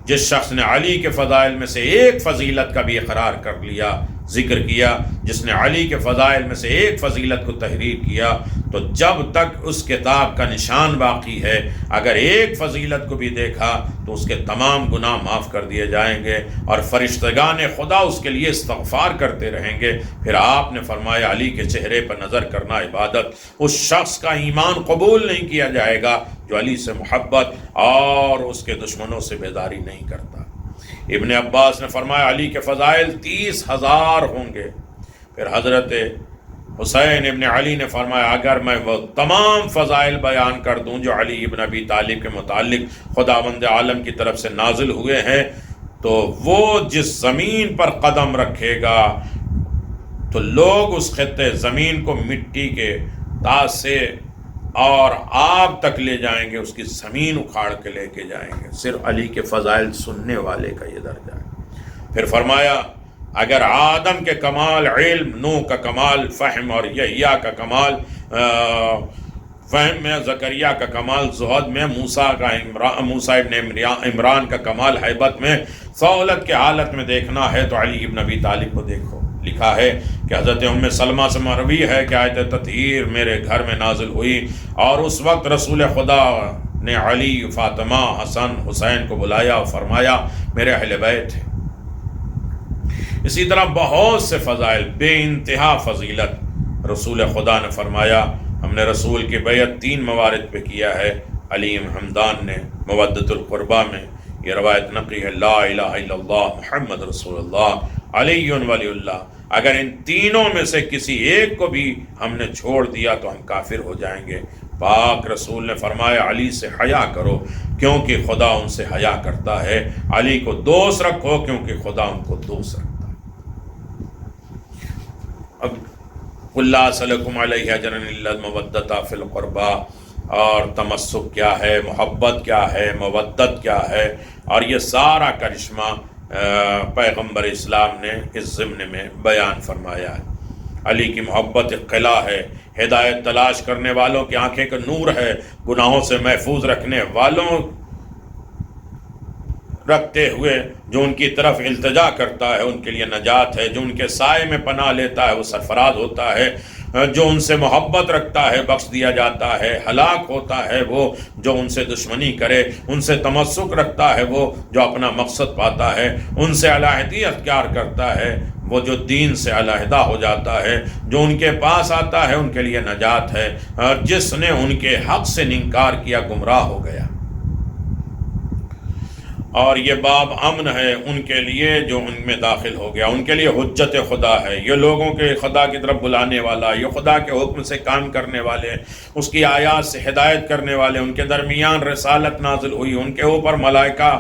جس شخص نے علی کے فضائل میں سے ایک فضیلت کا بھی اقرار کر لیا، ذکر کیا، جس نے علی کے فضائل میں سے ایک فضیلت کو تحریر کیا، تو جب تک اس کتاب کا نشان باقی ہے، اگر ایک فضیلت کو بھی دیکھا تو اس کے تمام گناہ معاف کر دیے جائیں گے اور فرشتگان خدا اس کے لیے استغفار کرتے رہیں گے۔ پھر آپ نے فرمایا علی کے چہرے پر نظر کرنا عبادت، اس شخص کا ایمان قبول نہیں کیا جائے گا جو علی سے محبت اور اس کے دشمنوں سے بیزاری نہیں کرتا۔ ابن عباس نے فرمایا علی کے فضائل 30,000 ہوں گے۔ پھر حضرت حسین ابن علی نے فرمایا اگر میں وہ تمام فضائل بیان کر دوں جو علی ابن ابی طالب کے متعلق خداوند عالم کی طرف سے نازل ہوئے ہیں، تو وہ جس زمین پر قدم رکھے گا تو لوگ اس خطے زمین کو مٹی کے تاسے اور آگ تک لے جائیں گے، اس کی زمین اکھاڑ کے لے کے جائیں گے۔ صرف علی کے فضائل سننے والے کا یہ درجہ ہے۔ پھر فرمایا اگر آدم کے کمال علم، نوح کا کمال فہم اور یحییٰ کا کمال فہم میں، زکریا کا کمال زہد میں، موسیٰ ابن عمران کا کمال ہیبت میں، سہولت کے حالت میں دیکھنا ہے تو علی ابن ابی طالب کو دیکھو۔ لکھا ہے کہ حضرت ام سلمہ سے مروی ہے کہ آیت تطہیر میرے گھر میں نازل ہوئی اور اس وقت رسول خدا نے علی، فاطمہ، حسن، حسین کو بلایا اور فرمایا میرے اہل بیت ہیں۔ اسی طرح بہت سے فضائل، بے انتہا فضیلت۔ رسول خدا نے فرمایا ہم نے رسول کی بیعت 3 موارد پہ کیا ہے۔ علیم حمدان نے مودت القربہ میں یہ روایت نقلی ہے، لا الہ الا اللہ محمد رسول اللہ علی ولی اللہ۔ اگر ان تینوں میں سے کسی ایک کو بھی ہم نے چھوڑ دیا تو ہم کافر ہو جائیں گے۔ پاک رسول نے فرمایا علی سے حیا کرو کیونکہ خدا ان سے حیا کرتا ہے، علی کو دوست رکھو کیونکہ خدا ان کو دوست رکھتا ہے۔ اب قل لا اسألکم علیہ اجرا الا المودۃ فی القربى، اور تمسک کیا ہے، محبت کیا ہے، مودت کیا ہے، اور یہ سارا کرشمہ پیغمبر اسلام نے اس ضمن میں بیان فرمایا ہے۔ علی کی محبت ایک قلعہ ہے، ہدایت تلاش کرنے والوں کی آنکھیں کا نور ہے، گناہوں سے محفوظ رکھنے والوں رکھتے ہوئے جو ان کی طرف التجا کرتا ہے ان کے لیے نجات ہے، جو ان کے سائے میں پناہ لیتا ہے وہ سرفراز ہوتا ہے، جو ان سے محبت رکھتا ہے بخش دیا جاتا ہے، ہلاک ہوتا ہے وہ جو ان سے دشمنی کرے، ان سے تمسک رکھتا ہے وہ جو اپنا مقصد پاتا ہے، ان سے علیحدگی اختیار کرتا ہے وہ جو دین سے علیحدہ ہو جاتا ہے، جو ان کے پاس آتا ہے ان کے لیے نجات ہے، اور جس نے ان کے حق سے انکار کیا گمراہ ہو گیا۔ اور یہ باب امن ہے ان کے لیے جو ان میں داخل ہو گیا، ان کے لیے حجت خدا ہے، یہ لوگوں کے خدا کی طرف بلانے والا، یہ خدا کے حکم سے کام کرنے والے، اس کی آیات سے ہدایت کرنے والے، ان کے درمیان رسالت نازل ہوئی، ان کے اوپر ملائکہ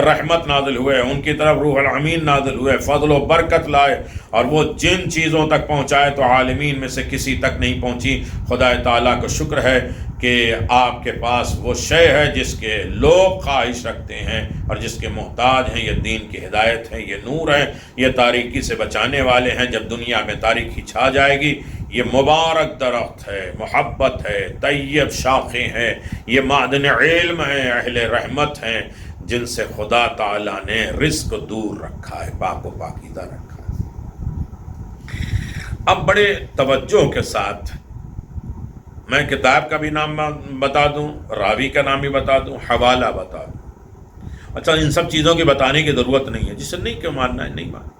رحمت نازل ہوئے، ان کی طرف روح الامین نازل ہوئے، فضل و برکت لائے، اور وہ جن چیزوں تک پہنچائے تو عالمین میں سے کسی تک نہیں پہنچی۔ خدا تعالیٰ کو شکر ہے کہ آپ کے پاس وہ شے ہے جس کے لوگ خواہش رکھتے ہیں اور جس کے محتاج ہیں، یہ دین کی ہدایت ہے، یہ نور ہے، یہ تاریکی سے بچانے والے ہیں۔ جب دنیا میں تاریکی چھا جائے گی، یہ مبارک درخت ہے، محبت ہے، طیب شاخیں ہیں، یہ معدن علم ہیں، اہل رحمت ہیں، جن سے خدا تعالیٰ نے رزق دور رکھا ہے، پاک و پاکیزہ رکھا ہے۔ اب بڑے توجہ کے ساتھ میں کتاب کا بھی نام بتا دوں، راوی کا نام بھی بتا دوں، حوالہ بتا دوں۔ اچھا، ان سب چیزوں کی بتانے کی ضرورت نہیں ہے، جسے نہیں کیوں ماننا ہے نہیں ماننا۔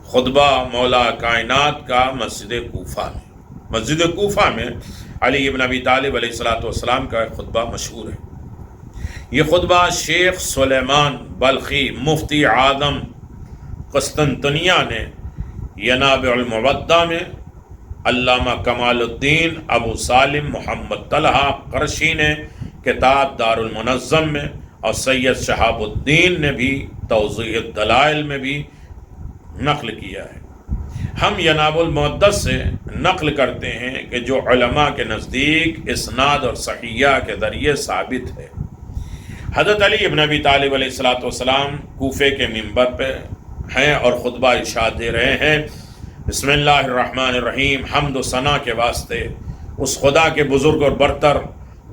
خطبہ مولا کائنات کا مسجد کوفہ میں علی ابن ابی طالب علیہ السلام کا خطبہ مشہور ہے۔ یہ خطبہ شیخ سلیمان بلخی مفتی اعظم قسطنطنیہ نے ینابع المودہ میں، علامہ کمال الدین ابو سالم محمد طلحہ قرشی نے کتاب دار المنظم میں، اور سید شہاب الدین نے بھی توضیح الدلائل میں بھی نقل کیا ہے۔ ہم یناب المودہ سے نقل کرتے ہیں کہ جو علماء کے نزدیک اسناد اور صحیحہ کے ذریعے ثابت ہے۔ حضرت علی ابن ابی طالب علیہ الصلوۃ والسلام کوفے کے منبر پہ ہیں اور خطبہ ارشاد دے رہے ہیں، بسم اللہ الرحمن الرحیم، حمد و ثنا کے واسطے اس خدا کے بزرگ اور برتر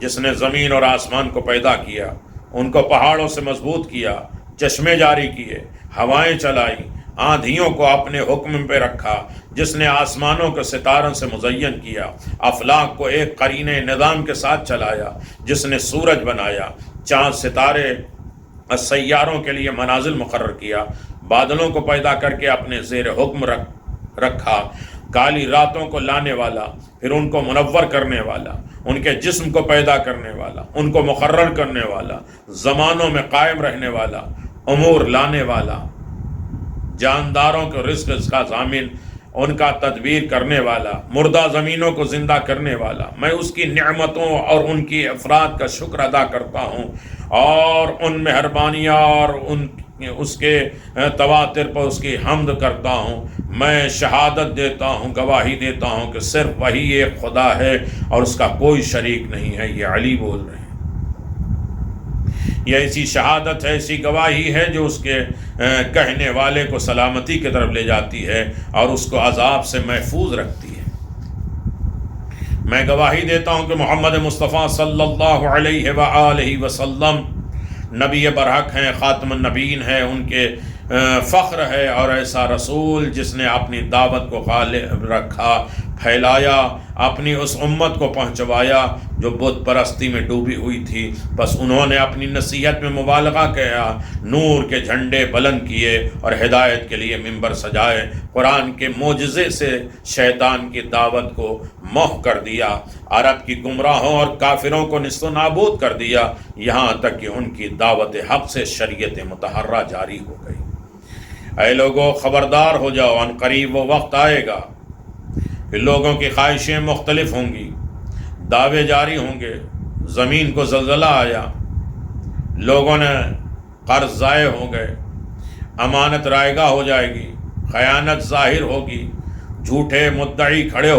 جس نے زمین اور آسمان کو پیدا کیا، ان کو پہاڑوں سے مضبوط کیا، چشمے جاری کیے، ہوائیں چلائی، آندھیوں کو اپنے حکم پہ رکھا، جس نے آسمانوں کو ستاروں سے مزین کیا، افلاک کو ایک قرینے نظام کے ساتھ چلایا، جس نے سورج بنایا، چاند ستارے سیاروں کے لیے منازل مقرر کیا، بادلوں کو پیدا کر کے اپنے زیر حکم رکھا، کالی راتوں کو لانے والا، پھر ان کو منور کرنے والا، ان کے جسم کو پیدا کرنے والا، ان کو مقرر کرنے والا، زمانوں میں قائم رہنے والا، امور لانے والا، جانداروں کو رزق کا ضامن، ان کا تدبیر کرنے والا، مردہ زمینوں کو زندہ کرنے والا، میں اس کی نعمتوں اور ان کی افراد کا شکر ادا کرتا ہوں اور ان مہربانیاں اور اس کے تواتر پر اس کی حمد کرتا ہوں، میں شہادت دیتا ہوں، گواہی دیتا ہوں کہ صرف وہی ایک خدا ہے اور اس کا کوئی شریک نہیں ہے۔ یہ علی بول رہے ہیں۔ یہ ایسی شہادت ہے، ایسی گواہی ہے جو اس کے کہنے والے کو سلامتی کی طرف لے جاتی ہے اور اس کو عذاب سے محفوظ رکھتی ہے۔ میں گواہی دیتا ہوں کہ محمد مصطفیٰ صلی اللہ علیہ وآلہ وسلم نبی برحق ہیں، خاتم النبیین ہیں، ان کے فخر ہے، اور ایسا رسول جس نے اپنی دعوت کو غالب رکھا، پھیلایا، اپنی اس امت کو پہنچوایا جو بت پرستی میں ڈوبی ہوئی تھی، بس انہوں نے اپنی نصیحت میں مبالغہ کیا، نور کے جھنڈے بلند کیے اور ہدایت کے لیے منبر سجائے، قرآن کے معجزے سے شیطان کی دعوت کو محو کر دیا، عرب کی گمراہوں اور کافروں کو نست و نابود کر دیا، یہاں تک کہ ان کی دعوت حق سے شریعت مطہرہ جاری ہو گئی۔ اے لوگوں، خبردار ہو جاؤ، ان قریب وہ وقت آئے گا کہ لوگوں کی خواہشیں مختلف ہوں گی، دعوے جاری ہوں گے، زمین کو زلزلہ آیا، لوگوں نے قرض ضائع ہو گئے، امانت رائے گاہ ہو جائے گی، خیانت ظاہر ہوگی، جھوٹے مدعی کھڑے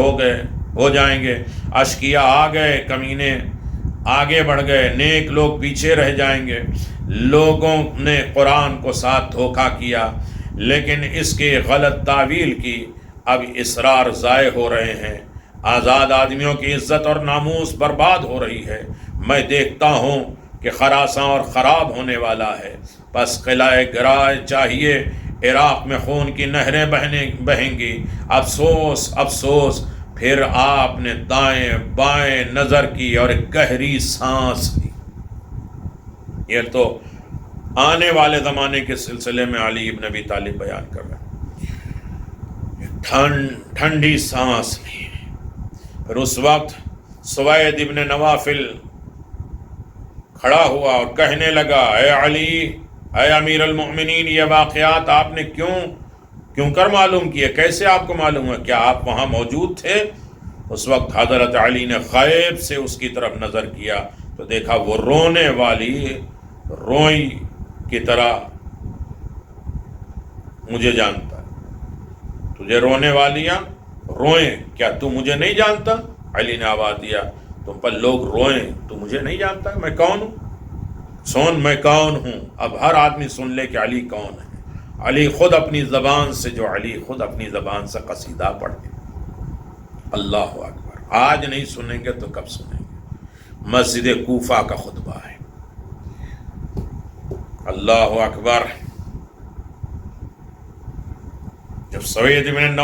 ہو جائیں گے، اشقیا آ گئے، کمینے آگے بڑھ گئے، نیک لوگ پیچھے رہ جائیں گے۔ لوگوں نے قرآن کو ساتھ دھوکہ کیا، لیکن اس کی غلط تعویل کی، اب اسرار ضائع ہو رہے ہیں، آزاد آدمیوں کی عزت اور ناموس برباد ہو رہی ہے۔ میں دیکھتا ہوں کہ خراساں اور خراب ہونے والا ہے، پس قلعہ گرائے چاہیے، عراق میں خون کی نہریں بہیں گی۔ افسوس افسوس، پھر آپ نے دائیں بائیں نظر کی اور ایک گہری سانس لی۔ یہ تو آنے والے زمانے کے سلسلے میں علی ابن ابی طالب بیان کر رہے ہیں۔ ٹھنڈی سانس لی، پھر اس وقت سوید ابن نوافل کھڑا ہوا اور کہنے لگا، اے علی، اے امیر المؤمنین، یہ واقعات آپ نے کیوں کر معلوم کیے؟ کیسے آپ کو معلوم ہے؟ کیا آپ وہاں موجود تھے؟ اس وقت حضرت علی نے غیب سے اس کی طرف نظر کیا تو دیکھا وہ رونے والی روئی کی طرح، مجھے جانتا ہے، تجھے رونے والیاں روئیں، کیا تو مجھے نہیں جانتا؟ علی نے آواز دیا، تم پر لوگ روئیں، تو مجھے نہیں جانتا میں کون ہوں؟ سن میں کون ہوں۔ اب ہر آدمی سن لے کہ علی کون ہے۔ علی خود اپنی زبان سے قصیدہ پڑھے۔ اللہ اکبر، آج نہیں سنیں گے تو کب سنیں گے؟ مسجد کوفہ کا خطبہ ہے۔ اللہ اکبر۔ جب سوید بن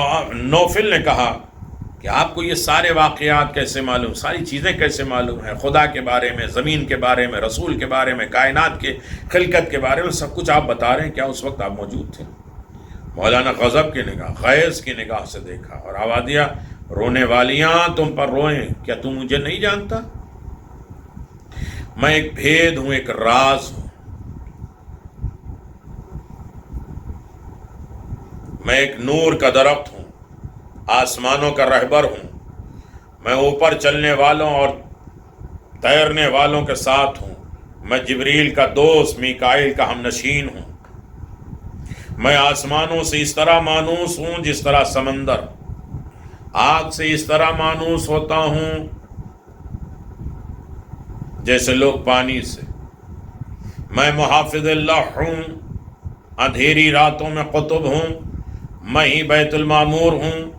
نوفل نے کہا کہ آپ کو یہ سارے واقعات کیسے معلوم، ساری چیزیں کیسے معلوم ہیں، خدا کے بارے میں، زمین کے بارے میں، رسول کے بارے میں، کائنات کے خلقت کے بارے میں سب کچھ آپ بتا رہے ہیں، کیا اس وقت آپ موجود تھے؟ مولانا غضب کی نگاہ، غیظ کی نگاہ سے دیکھا اور آواز دیا، رونے والیاں تم پر روئیں، کیا تم مجھے نہیں جانتا؟ میں ایک بھید ہوں، ایک راز ہوں، میں ایک نور کا درخت ہوں، آسمانوں کا رہبر ہوں، میں اوپر چلنے والوں اور تیرنے والوں کے ساتھ ہوں، میں جبریل کا دوست، میکائیل کا ہم نشین ہوں، میں آسمانوں سے اس طرح مانوس ہوں جس طرح سمندر، آگ سے اس طرح مانوس ہوتا ہوں جیسے لوگ پانی سے، میں محافظ اللہ ہوں، اندھیری راتوں میں قطب ہوں، میں ہی بیت المعمور ہوں،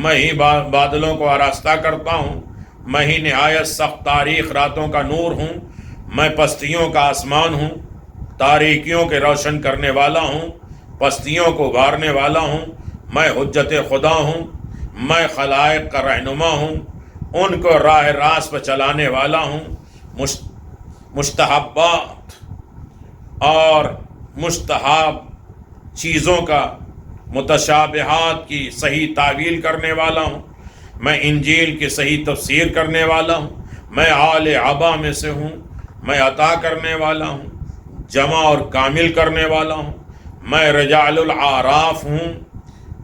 میں ہی بادلوں کو آراستہ کرتا ہوں، میں ہی نہایت سخت تاریخ راتوں کا نور ہوں، میں پستیوں کا آسمان ہوں، تاریکیوں کے روشن کرنے والا ہوں، پستیوں کو ابھارنے والا ہوں، میں حجت خدا ہوں، میں خلائق کا رہنما ہوں، ان کو راہ راست پہ چلانے والا ہوں، مستحبات اور مستحب چیزوں کا متشابہات کی صحیح تعویل کرنے والا ہوں، میں انجیل کی صحیح تفسیر کرنے والا ہوں، میں آل عبا میں سے ہوں، میں عطا کرنے والا ہوں، جمع اور کامل کرنے والا ہوں، میں رجال العراف ہوں،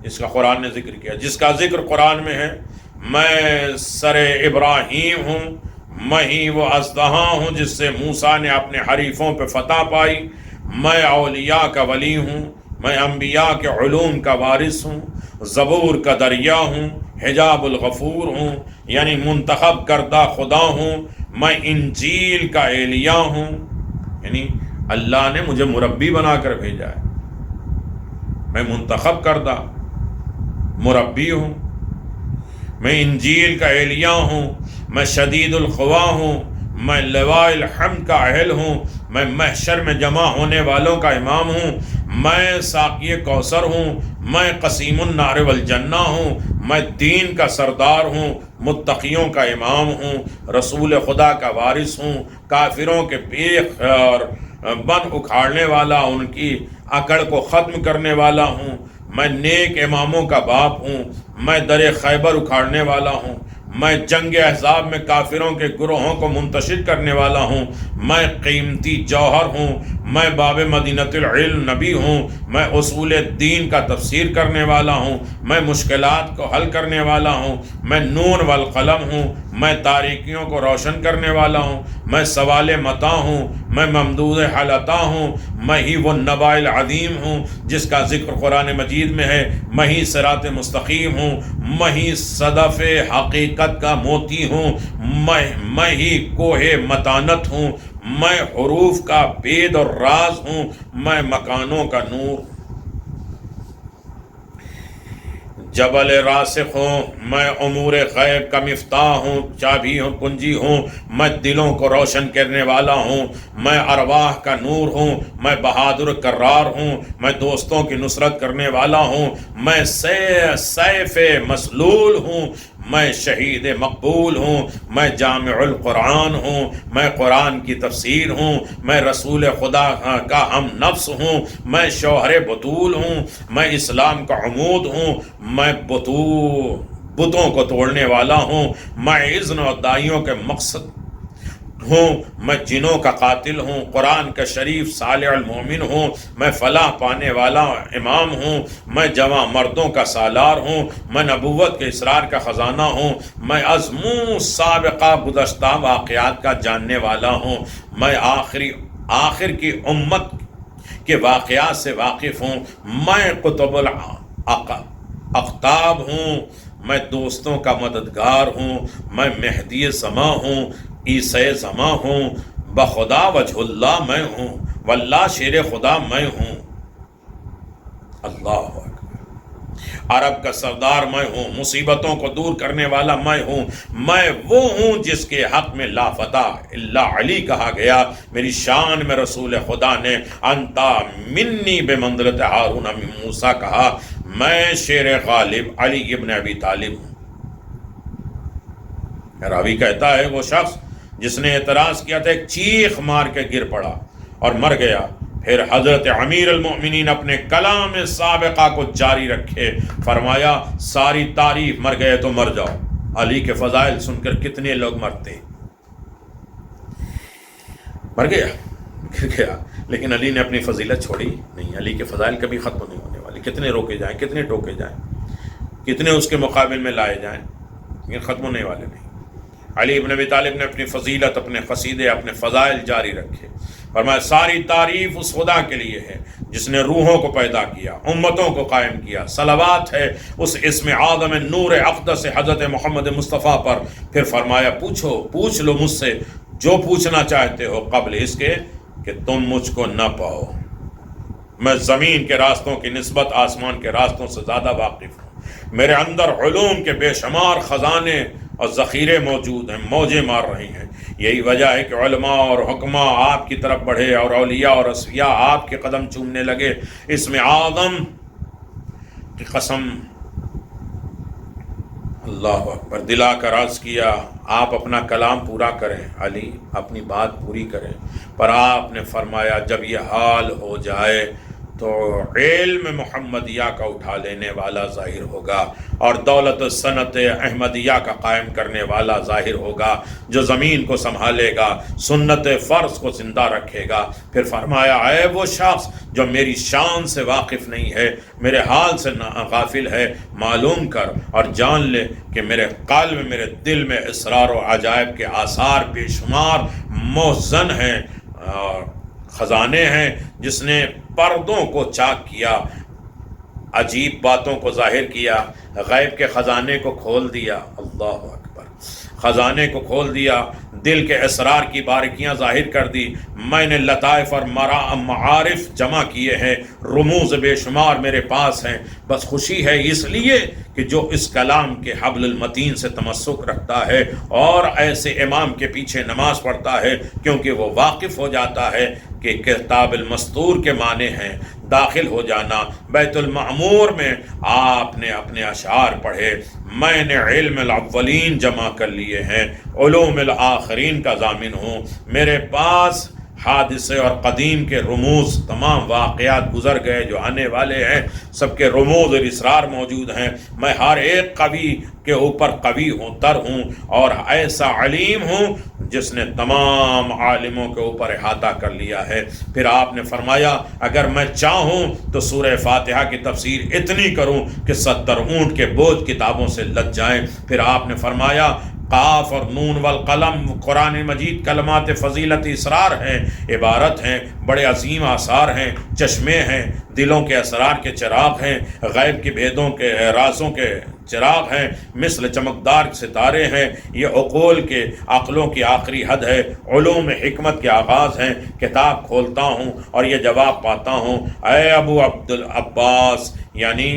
اس کا قرآن نے ذکر کیا، جس کا ذکر قرآن میں ہے، میں سر ابراہیم ہوں، میں ہی وہ اژدہا ہوں جس سے موسیٰ نے اپنے حریفوں پہ فتح پائی، میں اولیاء کا ولی ہوں، میں انبیاء کے علوم کا وارث ہوں، زبور کا دریا ہوں، حجاب الغفور ہوں، یعنی منتخب کردہ خدا ہوں، میں انجیل کا ایلیا ہوں، یعنی اللہ نے مجھے مربی بنا کر بھیجا ہے، میں منتخب کردہ مربی ہوں، میں انجیل کا ایلیا ہوں، میں شدید القوا ہوں، میں لواء الحمد کا اہل ہوں، میں محشر میں جمع ہونے والوں کا امام ہوں، میں ساقی کوثر ہوں، میں قسیم النار والجنہ ہوں، میں دین کا سردار ہوں، متقیوں کا امام ہوں، رسول خدا کا وارث ہوں، کافروں کے بیخ اور بن اکھاڑنے والا، ان کی اکڑ کو ختم کرنے والا ہوں، میں نیک اماموں کا باپ ہوں، میں در خیبر اکھاڑنے والا ہوں، میں جنگ احزاب میں کافروں کے گروہوں کو منتشر کرنے والا ہوں، میں قیمتی جوہر ہوں، میں باب مدینۃ العلم نبی ہوں، میں اصول دین کا تفسیر کرنے والا ہوں، میں مشکلات کو حل کرنے والا ہوں، میں نون والقلم ہوں، میں تاریکیوں کو روشن کرنے والا ہوں، میں سوال متا ہوں، میں ممدود حل عطا ہوں، میں ہی وہ نبع العظیم ہوں جس کا ذکر قرآن مجید میں ہے، میں ہی صراط مستقیم ہوں، میں ہی صدف حقیقت کا موتی ہوں، میں ہی کوہ متانت ہوں، میں حروف کا بید اور راز ہوں، میں مکانوں کا نور ہوں، جبل راسخ ہوں، میں امور غیب کا مفتاح ہوں، چابی ہوں، کنجی ہوں، میں دلوں کو روشن کرنے والا ہوں، میں ارواح کا نور ہوں، میں بہادر کرار ہوں، میں دوستوں کی نصرت کرنے والا ہوں، میں سیف مسلول ہوں، میں شہید مقبول ہوں، میں جامع القرآن ہوں، میں قرآن کی تفسیر ہوں، میں رسول خدا کا ہم نفس ہوں، میں شوہر بطول ہوں، میں اسلام کا عمود ہوں، میں بتوں کو توڑنے والا ہوں، میں اذن و دائیوں کے مقصد ہوں، میں جنوں کا قاتل ہوں، قرآن کا شریف صالح المومن ہوں، میں فلاح پانے والا امام ہوں، میں جوان مردوں کا سالار ہوں، میں نبوت کے اسرار کا خزانہ ہوں، میں ازموں سابقہ گزشتہ واقعات کا جاننے والا ہوں، میں آخر کی امت کے واقعات سے واقف ہوں، میں قطب الاقطاب ہوں، میں دوستوں کا مددگار ہوں، میں مہدی زماں ہوں، عیسی زماں ہوں، بخدا وجہ اللہ میں ہوں، واللہ شیر خدا میں ہوں، اللہ اکبر، عرب کا سردار میں ہوں، مصیبتوں کو دور کرنے والا میں ہوں، میں وہ ہوں جس کے حق میں لا فتح الا علی کہا گیا، میری شان میں رسول خدا نے انتا منی بمنزلت ہارون من موسیٰ کہا، میں شیر غالب علی ابن ابی طالب ہوں۔ راوی کہتا ہے وہ شخص جس نے اعتراض کیا تھا ایک چیخ مار کے گر پڑا اور مر گیا، پھر حضرت امیر المؤمنین اپنے کلام سابقہ کو جاری رکھے، فرمایا ساری تعریف مر گئے تو مر جاؤ۔ علی کے فضائل سن کر کتنے لوگ مرتے، مر گیا، گر گیا، لیکن علی نے اپنی فضیلت چھوڑی نہیں، علی کے فضائل کبھی ختم نہیں ہونے والے، کتنے روکے جائیں، کتنے ٹوکے جائیں، کتنے اس کے مقابل میں لائے جائیں، لیکن ختم ہونے والے نہیں۔ علی ابن ابی طالب نے اپنی فضیلت، اپنے قصیدے، اپنے فضائل جاری رکھے، فرمایا ساری تعریف اس خدا کے لیے ہے جس نے روحوں کو پیدا کیا، امتوں کو قائم کیا، صلوات ہے اس اسم اعظم نور اقدس حضرت محمد مصطفیٰ پر۔ پھر فرمایا پوچھ لو مجھ سے جو پوچھنا چاہتے ہو قبل اس کے کہ تم مجھ کو نہ پاؤ، میں زمین کے راستوں کی نسبت آسمان کے راستوں سے زیادہ واقف ہوں، میرے اندر علوم کے بے شمار خزانے اور ذخیرے موجود ہیں، موجیں مار رہی ہیں۔ یہی وجہ ہے کہ علماء اور حکماء آپ کی طرف بڑھے اور اولیاء اور اصفیاء آپ کے قدم چومنے لگے۔ اسم اعظم کی قسم، اللہ اکبر، دلا کر عرض کیا آپ اپنا کلام پورا کریں، علی اپنی بات پوری کریں، پر آپ نے فرمایا جب یہ حال ہو جائے تو علم محمدیہ کا اٹھا لینے والا ظاہر ہوگا اور دولت صنعت احمدیہ کا قائم کرنے والا ظاہر ہوگا، جو زمین کو سنبھالے گا، سنت فرض کو زندہ رکھے گا۔ پھر فرمایا اے وہ شخص جو میری شان سے واقف نہیں ہے، میرے حال سے غافل ہے، معلوم کر اور جان لے کہ میرے قلب، میرے دل میں اسرار و عجائب کے آثار بے شمار موزن ہیں اور خزانے ہیں، جس نے پردوں کو چاک کیا، عجیب باتوں کو ظاہر کیا، غیب کے خزانے کو کھول دیا، اللہ اکبر، خزانے کو کھول دیا، دل کے اسرار کی باریکیاں ظاہر کر دی۔ میں نے لطائف اور معارف جمع کیے ہیں، رموز بے شمار میرے پاس ہیں۔ بس خوشی ہے اس لیے کہ جو اس کلام کے حبل المتین سے تمسک رکھتا ہے اور ایسے امام کے پیچھے نماز پڑھتا ہے، کیونکہ وہ واقف ہو جاتا ہے کہ کتاب المستور کے معنی ہیں داخل ہو جانا۔ بیت المعمور میں آپ نے اپنے اشعار پڑھے، میں نے علم الاولین جمع کر لیے ہیں، علوم الآخرین کا ضامن ہوں، میرے پاس حادثے اور قدیم کے رموز، تمام واقعات گزر گئے جو آنے والے ہیں، سب کے رموز اور اسرار موجود ہیں۔ میں ہر ایک قوی کے اوپر قوی ہوں تر ہوں اور ایسا علیم ہوں جس نے تمام عالموں کے اوپر احاطہ کر لیا ہے۔ پھر آپ نے فرمایا اگر میں چاہوں تو سورہ فاتحہ کی تفسیر اتنی کروں کہ 70 اونٹ کے بوجھ کتابوں سے لد جائیں۔ پھر آپ نے فرمایا قاف اور نون والقلم قرآن مجید کلمات فضیلت اسرار ہیں، عبارت ہیں، بڑے عظیم آثار ہیں، چشمے ہیں، دلوں کے اسرار کے چراغ ہیں، غیب کے بھیدوں کے رازوں کے چراغ ہیں، مثل چمکدار ستارے ہیں، یہ عقلوں کی آخری حد ہے، علوم حکمت کے آغاز ہیں۔ کتاب کھولتا ہوں اور یہ جواب پاتا ہوں، اے ابو عبد العباس یعنی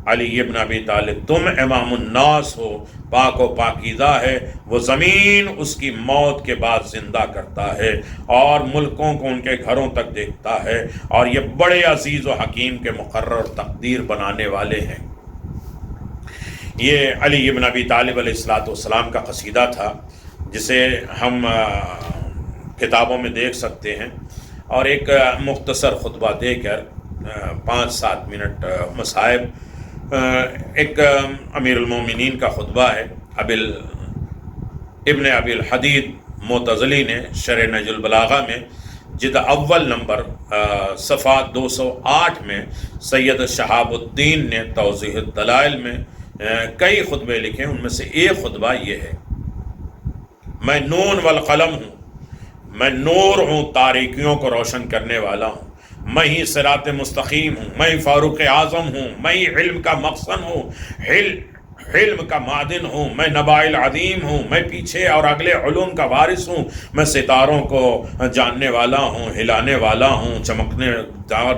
علی ابن ابی طالب، تم امام الناس ہو، پاک و پاکیزہ ہے، وہ زمین اس کی موت کے بعد زندہ کرتا ہے اور ملکوں کو ان کے گھروں تک دیکھتا ہے، اور یہ بڑے عزیز و حکیم کے مقرر تقدیر بنانے والے ہیں۔ یہ علی ابن ابی طالب علیہ السلام کا قصیدہ تھا، جسے ہم کتابوں میں دیکھ سکتے ہیں، اور ایک مختصر خطبہ دے کر 5-7 منٹ مصائب، ایک امیر المومنین کا خطبہ ہے، ابن ابی الحدید معتزلی نے شرح نہج البلاغہ میں جلد اول نمبر صفحہ 208 میں، سید شہاب الدین نے توضیح الدلائل میں کئی خطبے لکھے، ان میں سے ایک خطبہ یہ ہے، میں نون والقلم ہوں، میں نور ہوں، تاریکیوں کو روشن کرنے والا ہوں، میں ہی صراط مستقیم ہوں، میں فاروق اعظم ہوں، میں علم کا مخزن ہوں، علم کا معدن ہوں، میں نبائل عظیم ہوں، میں پیچھے اور اگلے علوم کا وارث ہوں، میں ستاروں کو جاننے والا ہوں، ہلانے والا ہوں، چمکنے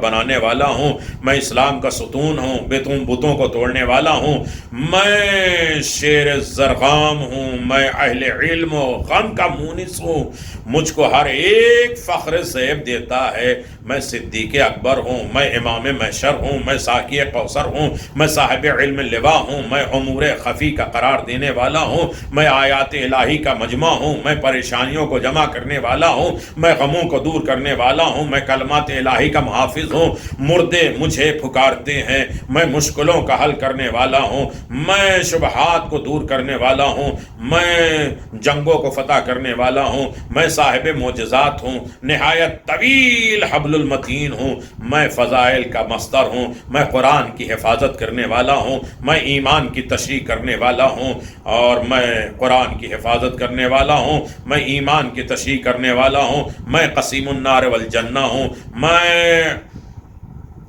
بنانے والا ہوں، میں اسلام کا ستون ہوں، بتوں کو توڑنے والا ہوں، میں شیر زرغام ہوں، میں اہل علم و غم کا مونس ہوں، مجھ کو ہر ایک فخر زیب دیتا ہے، میں صدیق اکبر ہوں، میں امام محشر ہوں، میں ساقی کوثر ہوں، میں صاحب علم لوا ہوں، میں امور خفی کا قرار دینے والا ہوں، میں آیات الہی کا مجمع ہوں، میں پریشانیوں کو جمع کرنے والا ہوں، میں غموں کو دور کرنے والا ہوں، میں کلمات الہی کا محافظ ہوں، مردے مجھے پکارتے ہیں، میں مشکلوں کا حل کرنے والا ہوں، میں شبہات کو دور کرنے والا ہوں، میں جنگوں کو فتح کرنے والا ہوں، میں صاحب معجزات ہوں، نہایت طویل حبل المتین ہوں، میں فضائل کا مصدر ہوں، میں قرآن کی حفاظت کرنے والا ہوں، میں ایمان کی تشریح کرنے والا ہوں، اور میں قرآن کی حفاظت کرنے والا ہوں، میں ایمان کی تشریح کرنے والا ہوں، میں قسیم النار والجنہ ہوں، میں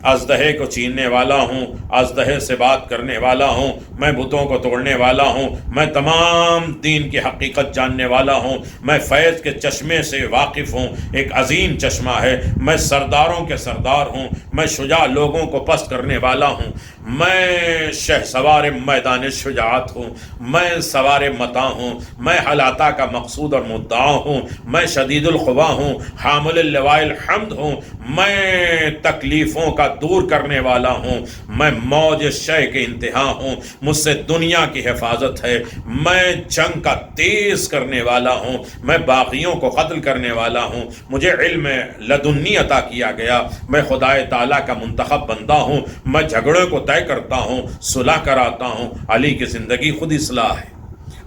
ازدہے کو چیننے والا ہوں، ازدہے سے بات کرنے والا ہوں، میں بتوں کو توڑنے والا ہوں، میں تمام دین کی حقیقت جاننے والا ہوں، میں فیض کے چشمے سے واقف ہوں، ایک عظیم چشمہ ہے، میں سرداروں کے سردار ہوں، میں شجاع لوگوں کو پست کرنے والا ہوں، میں شہ سوار میدان شجاعت ہوں، میں سوار متاع ہوں، میں حلاتا کا مقصود اور مدعا ہوں، میں شدید القوا ہوں، حامل اللواء الحمد ہوں، میں تکلیفوں کا دور کرنے والا ہوں، میں موج شے کے انتہا ہوں، مجھ سے دنیا کی حفاظت ہے، میں جنگ کا تیز کرنے والا ہوں، میں باغیوں کو قتل کرنے والا ہوں، مجھے علم لدنی عطا کیا گیا، میں خدائے تعالیٰ کا منتخب بندہ ہوں، میں جھگڑے کو طے کرتا ہوں، صلح کراتا ہوں، علی کی زندگی خود اصلاح ہے،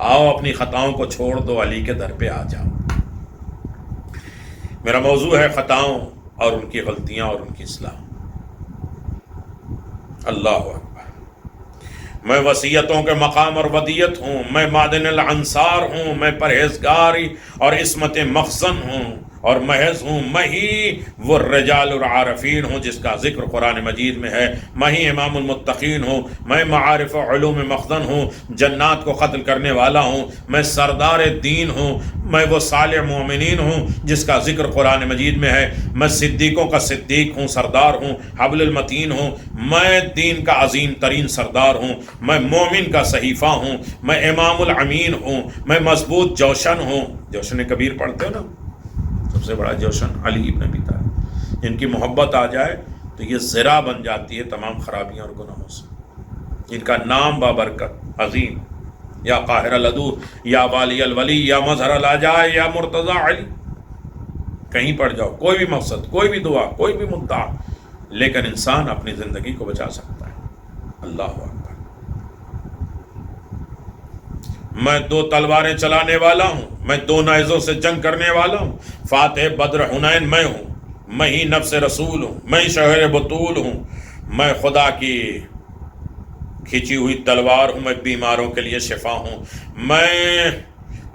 آؤ اپنی خطاؤں کو چھوڑ دو، علی کے در پہ آ جاؤ۔ میرا موضوع ہے خطاؤں اور ان کی غلطیاں اور ان کی اصلاح۔ اللہ اکبر۔ میں وصیتوں کے مقام اور ودیت ہوں، میں معدن الانصار ہوں، میں پرہیزگاری اور عصمت مخزن ہوں اور محض ہوں، میں ہی وہ رجال العارفین ہوں جس کا ذکر قرآن مجید میں ہے، میں ہی امام المتقین ہوں، میں معارف و علوم مخزن ہوں، جنات کو قتل کرنے والا ہوں، میں سردار دین ہوں، میں وہ صالح مومنین ہوں جس کا ذکر قرآن مجید میں ہے، میں صدیقوں کا صدیق ہوں، سردار ہوں، حبل المتین ہوں، میں دین کا عظیم ترین سردار ہوں، میں مومن کا صحیفہ ہوں، میں امام الامین ہوں، میں مضبوط جوشن ہوں۔ جوشن کبیر پڑھتے ہو نا، سب سے بڑا جوشن علی ابن ابی طالب، جن کی محبت آ جائے تو یہ ذرا بن جاتی ہے تمام خرابیاں اور گناہوں سے، جن کا نام بابرکت عظیم، یا قاہر العدو، یا والی الولی، یا مظہر العجائے، یا مرتضی علی، کہیں پڑ جاؤ، کوئی بھی مقصد، کوئی بھی دعا، کوئی بھی مدعا، لیکن انسان اپنی زندگی کو بچا سکتا ہے۔ اللہ اکبر۔ میں 2 تلواریں چلانے والا ہوں، میں 2 نیزوں سے جنگ کرنے والا ہوں، فاتح بدر حنین میں ہوں، میں ہی نفس رسول ہوں، میں ہی شہر بطول ہوں، میں خدا کی کھینچی ہوئی تلوار ہوں، میں بیماروں کے لیے شفا ہوں، میں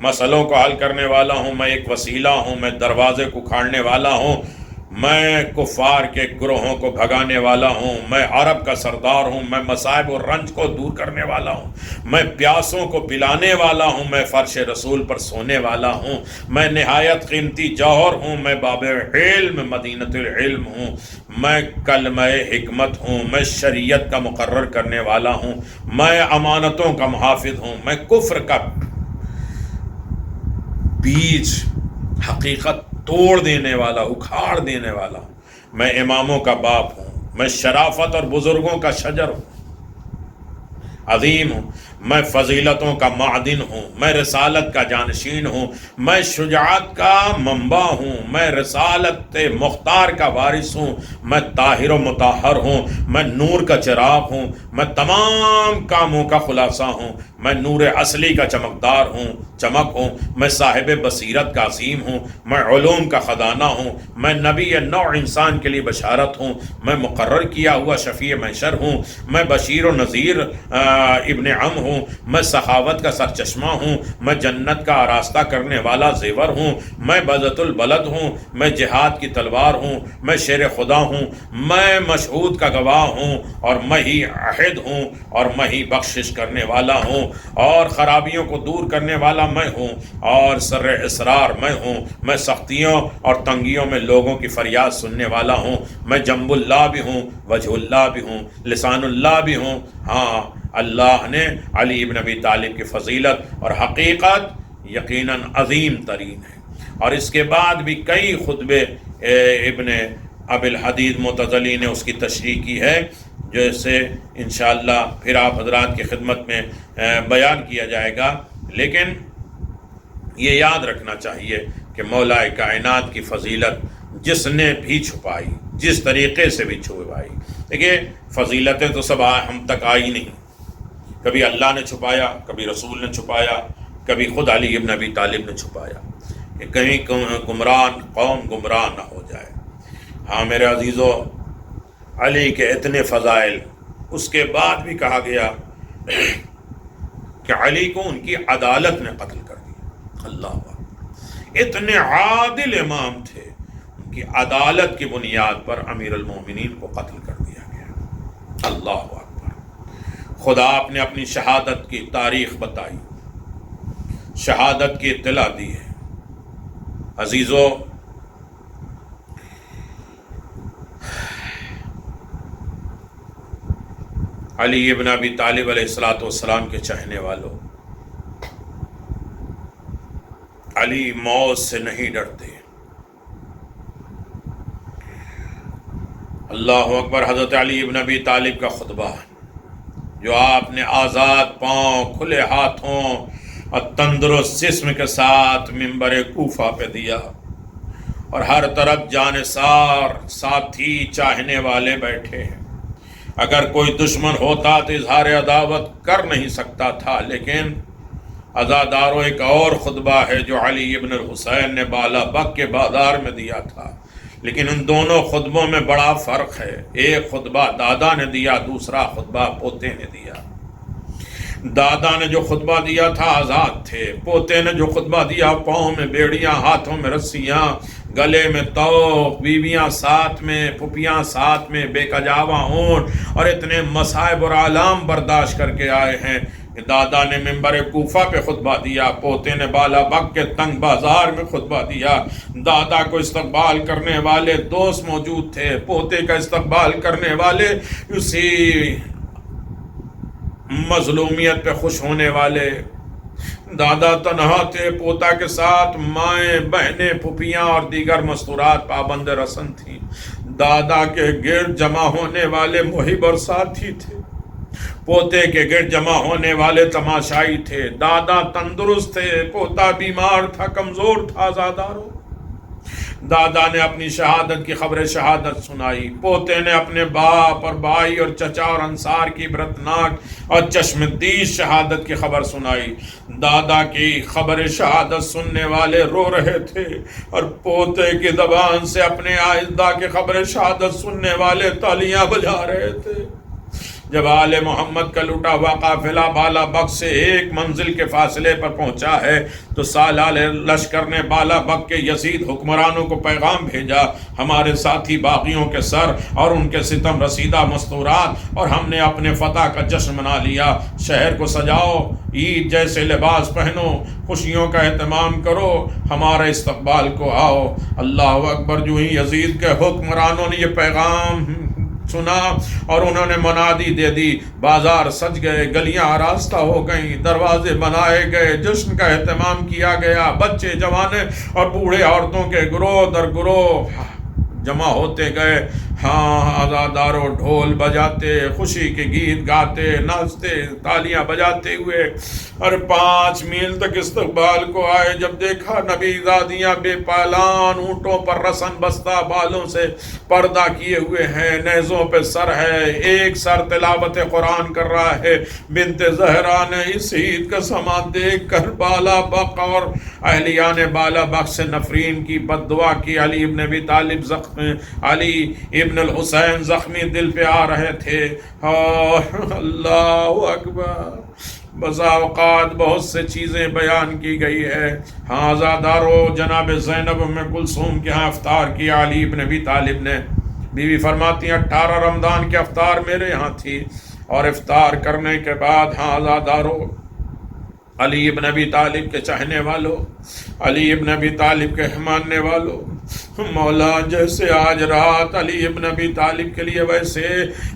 مسئلوں کو حل کرنے والا ہوں، میں ایک وسیلہ ہوں، میں دروازے کو کھاڑنے والا ہوں، میں کفار کے گروہوں کو بھگانے والا ہوں، میں عرب کا سردار ہوں، میں مصائب و رنج کو دور کرنے والا ہوں، میں پیاسوں کو پلانے والا ہوں، میں فرش رسول پر سونے والا ہوں، میں نہایت قیمتی جوہر ہوں، میں باب علم مدینۃ العلم ہوں، میں کلمہ حکمت ہوں، میں شریعت کا مقرر کرنے والا ہوں، میں امانتوں کا محافظ ہوں، میں کفر کا بیج حقیقت توڑ دینے والا، اکھاڑ دینے والا ہوں، میں اماموں کا باپ ہوں، میں شرافت اور بزرگوں کا شجر ہوں، عظیم ہوں، میں فضیلتوں کا معدن ہوں، میں رسالت کا جانشین ہوں، میں شجاعت کا منبع ہوں، میں رسالت مختار کا وارث ہوں، میں طاہر و مطہر ہوں، میں نور کا چراغ ہوں، میں تمام کاموں کا خلاصہ ہوں، میں نور اصلی کا چمکدار ہوں، چمک ہوں، میں صاحب بصیرت کا عظیم ہوں، میں علوم کا خزانہ ہوں، میں نبی نوع انسان کے لیے بشارت ہوں، میں مقرر کیا ہوا شفیع محشر ہوں، میں بشیر و نذیر ابن عم ہوں، میں سخاوت کا سرچشمہ ہوں، میں جنت کا آراستہ کرنے والا زیور ہوں، میں بذت البلد ہوں، میں جہاد کی تلوار ہوں، میں شیر خدا ہوں، میں مشہود کا گواہ ہوں، اور میں ہی عہد ہوں، اور میں ہی بخشش کرنے والا ہوں، اور خرابیوں کو دور کرنے والا میں ہوں، اور سر اسرار میں ہوں، میں سختیوں اور تنگیوں میں لوگوں کی فریاد سننے والا ہوں، میں جنب اللہ بھی ہوں، وجہ اللہ بھی ہوں، لسان اللہ بھی ہوں۔ ہاں، اللہ نے علی ابن ابی طالب کی فضیلت اور حقیقت یقیناً عظیم ترین ہے، اور اس کے بعد بھی کئی خطبے ابن ابی الحدید معتزلی نے اس کی تشریح کی ہے، جیسے انشاءاللہ پھر آپ حضرات کی خدمت میں بیان کیا جائے گا۔ لیکن یہ یاد رکھنا چاہیے کہ مولا کائنات کی فضیلت جس نے بھی چھپائی، جس طریقے سے بھی چھپائی، دیکھیے فضیلتیں تو سب ہم تک آئی نہیں، کبھی اللہ نے چھپایا، کبھی رسول نے چھپایا، کبھی خود علی ابن ابی طالب نے چھپایا، کہ کہیں گمراہ قوم گمراہ نہ ہو جائے۔ ہاں میرے عزیزو، علی کے اتنے فضائل، اس کے بعد بھی کہا گیا کہ علی کو ان کی عدالت نے قتل کر دیا۔ اللہ اکبر، اتنے عادل امام تھے، ان کی عدالت کی بنیاد پر امیر المومنین کو قتل کر دیا۔ اللہ اکبر. خدا آپ نے اپنی شہادت کی تاریخ بتائی، شہادت کی اطلاع دی ہے. عزیزو، علی ابن ابی طالب علیہ السلام کے چاہنے والوں، علی موت سے نہیں ڈرتے. اللہ اکبر. حضرت علی ابن ابی طالب کا خطبہ جو آپ نے آزاد پاؤں، کھلے ہاتھوں اور تندرست جسم کے ساتھ منبر کوفہ پہ دیا، اور ہر طرف جانثار ساتھی چاہنے والے بیٹھے ہیں. اگر کوئی دشمن ہوتا تو اظہار عداوت کر نہیں سکتا تھا، لیکن عزادارو ایک اور خطبہ ہے جو علی ابن الحسین نے بالا بک کے بازار میں دیا تھا. لیکن ان دونوں خطبوں میں بڑا فرق ہے. ایک خطبہ دادا نے دیا، دوسرا خطبہ پوتے نے دیا. دادا نے جو خطبہ دیا تھا آزاد تھے، پوتے نے جو خطبہ دیا پاؤں میں بیڑیاں، ہاتھوں میں رسیاں، گلے میں توق، بیویاں ساتھ میں، پھپھیاں ساتھ میں، بے کجاوا اونٹ، اور اتنے مصائب اور آلام برداشت کر کے آئے ہیں. دادا نے منبر کوفہ پہ خطبہ دیا، پوتے نے بالا بک کے تنگ بازار میں خطبہ دیا. دادا کو استقبال کرنے والے دوست موجود تھے، پوتے کا استقبال کرنے والے اسی مظلومیت پہ خوش ہونے والے. دادا تنہا تھے، پوتا کے ساتھ مائیں، بہنیں، پھپھیاں اور دیگر مستورات پابند رسن تھیں. دادا کے گرد جمع ہونے والے محب اور ساتھی تھے، پوتے کے گرد جمع ہونے والے تماشائی تھے. دادا تندرست تھے، پوتا بیمار تھا، کمزور تھا. زادارو، دادا نے اپنی شہادت کی خبر شہادت سنائی، پوتے نے اپنے باپ اور بھائی اور چچا اور انصار کی عبرتناک اور چشمدیز شہادت کی خبر سنائی. دادا کی خبر شہادت سننے والے رو رہے تھے، اور پوتے کی زبان سے اپنے آئندہ کی خبر شہادت سننے والے تالیاں بجا رہے تھے. جب آل محمد کا لٹا ہوا قافلہ بالا بک سے ایک منزل کے فاصلے پر پہنچا ہے تو سالار لشکر نے بالا بک کے یزید حکمرانوں کو پیغام بھیجا، ہمارے ساتھی باغیوں کے سر اور ان کے ستم رسیدہ مستورات، اور ہم نے اپنے فتح کا جشن منا لیا. شہر کو سجاؤ، عید جیسے لباس پہنو، خوشیوں کا اہتمام کرو، ہمارے استقبال کو آؤ. اللہ اکبر. جو ہی یزید کے حکمرانوں نے یہ پیغام سنا اور انہوں نے منادی دے دی، بازار سج گئے، گلیاں آراستہ ہو گئیں، دروازے بنائے گئے، جشن کا اہتمام کیا گیا. بچے، جوانے اور بوڑھے عورتوں کے گروہ در گروہ جمع ہوتے گئے. ہاں، آزادارو ڈھول بجاتے، خوشی کے گیت گاتے، ناچتے، تالیاں بجاتے ہوئے اور 5 میل تک استقبال کو آئے. جب دیکھا نبی زادیاں بے پالان اونٹوں پر رسن بستہ بالوں سے پردہ کیے ہوئے ہیں، نیزوں پہ سر ہے، ایک سر تلاوت قرآن کر رہا ہے. بنت زہرا نے اس عید کا سما دیکھ کر بالا بک اور اہلیان بالا بک سے نفرین کی بد دعا کی. علی ابن ابی طالب علی ابن الحسین زخمی دل پہ آ رہے تھے. اللہ اکبر. بسا اوقات بہت سے چیزیں بیان کی گئی ہے. ہاں آزادارو، جناب زینب ام کلثوم کے ہاں افطار کیا علی ابن ابی طالب نے. بیوی فرماتی ہیں 18 رمضان کے افطار میرے یہاں تھی، اور افطار کرنے کے بعد ہاں آزادارو، علی ابن ابی طالب کے چاہنے والوں، علی ابن ابی طالب کے ماننے والوں، مولا جیسے آج رات علی ابن ابی طالب کے لیے ویسے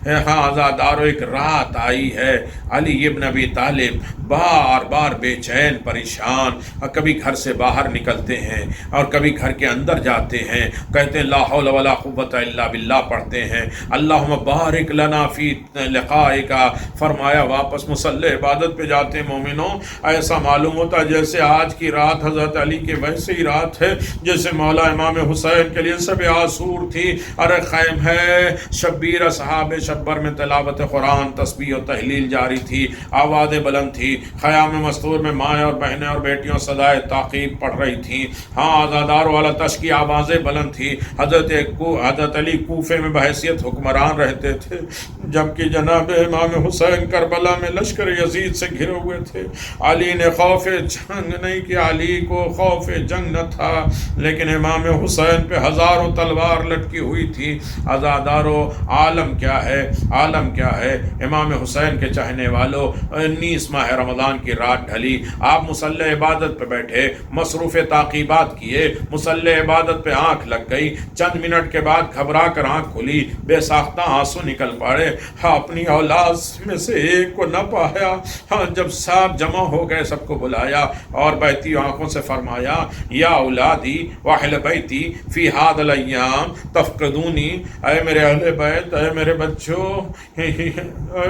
ہاں آزادارو ایک رات آئی ہے. علی ابن ابی طالب بار بار بے چین، پریشان، اور کبھی گھر سے باہر نکلتے ہیں اور کبھی گھر کے اندر جاتے ہیں، کہتے ہیں لا حول ولا قوت الا باللہ پڑھتے ہیں، اللہم بارک لنا فی لقائک. فرمایا واپس مصلی عبادت پہ جاتے. مومنوں، ایسا معلوم ہوتا جیسے آج کی رات حضرت علی کی ویسے ہی رات ہے جیسے مولا امام حسین کے لیے شب عاشور تھی. ارے خیم ہے شبیر، اصحاب شبر میں تلاوت قرآن، تسبیح و تحلیل جاری تھی، آوازیں بلند تھی. خیام مستور میں مائیں اور بہنیں اور بیٹیوں صدائے تعقیب پڑھ رہی تھیں. ہاں آزادار والا تش کی آوازیں بلند تھی. حضرت علی کوفے میں بحیثیت حکمران رہتے تھے، جبکہ جناب امام حسین کربلا میں لشکر یزید سے گھرے ہوئے تھے. علی نے خوف جنگ نہیں کیا، علی کو خوف جنگ نہ تھا، لیکن امام حسین حسین پہ ہزاروں تلوار لٹکی ہوئی تھی۔ عزادارو عالم کیا ہے، عالم کیا ہے۔ امام حسین کے چاہنے والوں، 19 ماہ رمضان کی رات ڈھلی، آپ مصلی عبادت پہ بیٹھے، مصروف تعقیبات کیے، مصلی عبادت پہ آنکھ لگ گئی، چند منٹ کے بعد گھبرا کر آنکھ کھلی، بے ساختہ آنسو نکل پڑے۔ اپنی اولاد میں سے ایک کو نہ پایا۔ جب سب جمع ہو گئے، سب کو بلایا اور بہتی آنکھوں سے فرمایا، یا اولادی واہل بیتی فی ہاد الایام تفقدونی، اے میرے اہل بیت، اے میرے بچوں، اے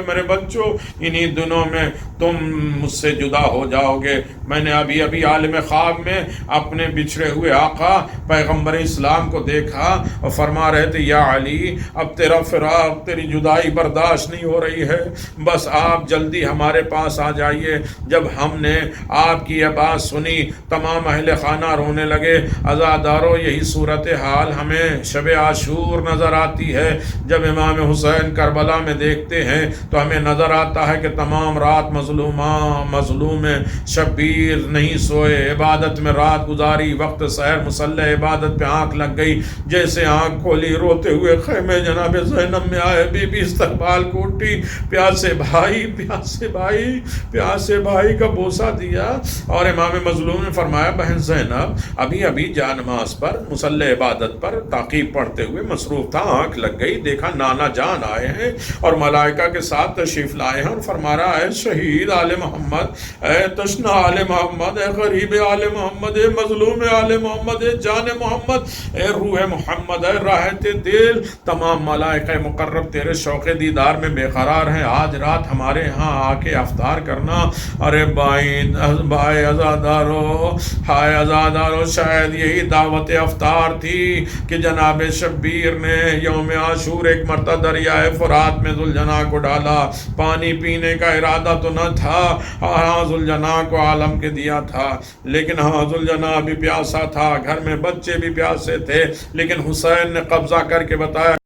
میرے بچوں، انہی دنوں میں تم مجھ سے جدا ہو جاؤ گے۔ میں نے ابھی ابھی عالم خواب میں اپنے بچھڑے ہوئے آقا پیغمبر اسلام کو دیکھا اور فرما رہے تھے، یا علی اب تیرا فراق، تیری جدائی برداشت نہیں ہو رہی ہے، بس آپ جلدی ہمارے پاس آ جائیے۔ جب ہم نے آپ کی یہ بات سنی، تمام اہل خانہ رونے لگے۔ عزادارو یہی صورتحال ہمیں شب عاشور نظر آتی ہے۔ جب امام حسین کربلا میں دیکھتے ہیں تو ہمیں نظر آتا ہے کہ تمام رات مظلوم شبیر نہیں سوئے، عبادت میں رات گزاری، وقت سحر مصلی عبادت پہ آنکھ لگ گئی، جیسے آنکھ کھولی روتے ہوئے خیمے جناب زینب میں آئے، بی بی استقبال کو اٹھی، پیاسے بھائی پیاسے بھائی پیاسے بھائی کا بوسہ دیا، اور امام مظلوم نے فرمایا، بہن زینب ابھی ابھی جا نماز پر مصلی عبادت پر تعقیب پڑھتے ہوئے مصروف تھا، آنکھ لگ گئی، دیکھا نانا جان آئے ہیں اور ملائکہ کے ساتھ تشریف لائے ہیں، اور فرما رہا ہے، شہید آل محمد، اے تشنا آل محمد، اے غریب آل محمد، اے مظلوم آل محمد، اے جان محمد، اے روح محمد، اے راحت دل، تمام ملائکہ مقرب تیرے شوق دیدار میں بے قرار ہیں، آج رات ہمارے ہاں آ کے افطار کرنا۔ ارے بھائی عزادارو، ہائے عزادارو، شاید یہی دعوت افطار تھی کہ جناب شبیر نے یوم عاشور ایک مرتبہ دریائے فرات میں ذوالجناح کو ڈالا، پانی پینے کا ارادہ تو نہ تھا، ہاں ذوالجناح کو عالم کے دیا تھا، لیکن ہاں ذوالجناح بھی پیاسا تھا، گھر میں بچے بھی پیاسے تھے، لیکن حسین نے قبضہ کر کے بتایا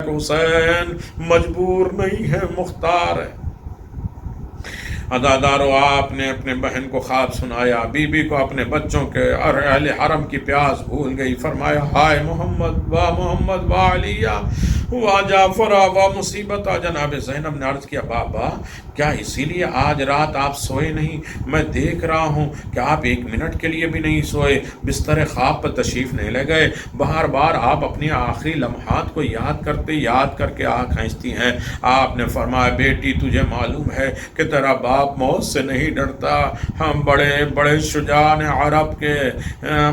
کہ حسین مجبور نہیں ہے، مختار ہے۔ عزادارو آپ نے اپنے بہن کو خواب سنایا، بی بی کو اپنے بچوں کے اور اہل حرم کی پیاس بھول گئی، فرمایا، ہائے محمد و علیہ و جعفر و مصیبت۔ جناب زینب نے عرض کیا، بابا کیا اسی لیے آج رات آپ سوئے نہیں؟ میں دیکھ رہا ہوں کہ آپ ایک منٹ کے لیے بھی نہیں سوئے، بستر خواب پر تشریف نہیں لے گئے، بار بار آپ اپنی آخری لمحات کو یاد کر کے آنکھ کھینچتی ہیں۔ آپ نے فرمایا، بیٹی تجھے معلوم ہے کہ تیرا باپ موت سے نہیں ڈرتا، ہم بڑے بڑے شجاعان عرب کے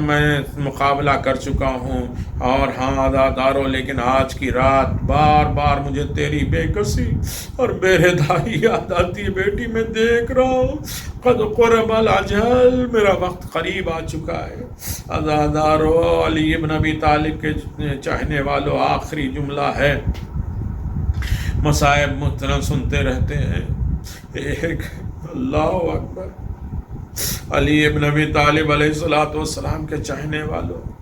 میں مقابلہ کر چکا ہوں، اور ہاں عزادارو، لیکن آج کی رات بار بار مجھے تیری بے کسی اور بے رضائی یاد آتی ہے۔ بیٹی میں دیکھ رہا ہوں قد قرب الاجل، میرا وقت قریب آ چکا ہے۔ عزادارو، علی ابن ابی طالب کے چاہنے والوں، آخری جملہ ہے، مصائب مطلع سنتے رہتے ہیں، ایک اللہ اکبر، علی ابن ابی طالب علیہ السلام کے چاہنے والوں،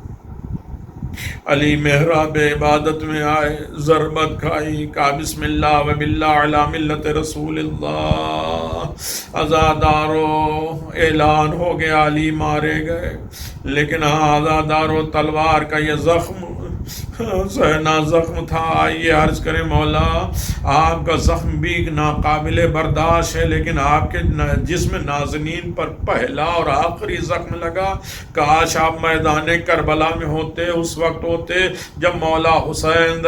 علی محراب عبادت میں آئے، ضربت کھائی، کہا بسم اللہ و باللہ علی ملت رسول اللہ۔ عزادارو، اعلان ہو گیا، علی مارے گئے، لیکن ہاں عزادارو، تلوار کا یہ زخم سہنا زخم تھا۔ آئیے عرض کریں، مولا آپ کا زخم بھی ناقابل برداشت ہے، لیکن آپ کے جسم نازنین پر پہلا اور آخری زخم لگا۔ کاش آپ میدان کربلا میں ہوتے، اس وقت ہوتے جب مولا حسین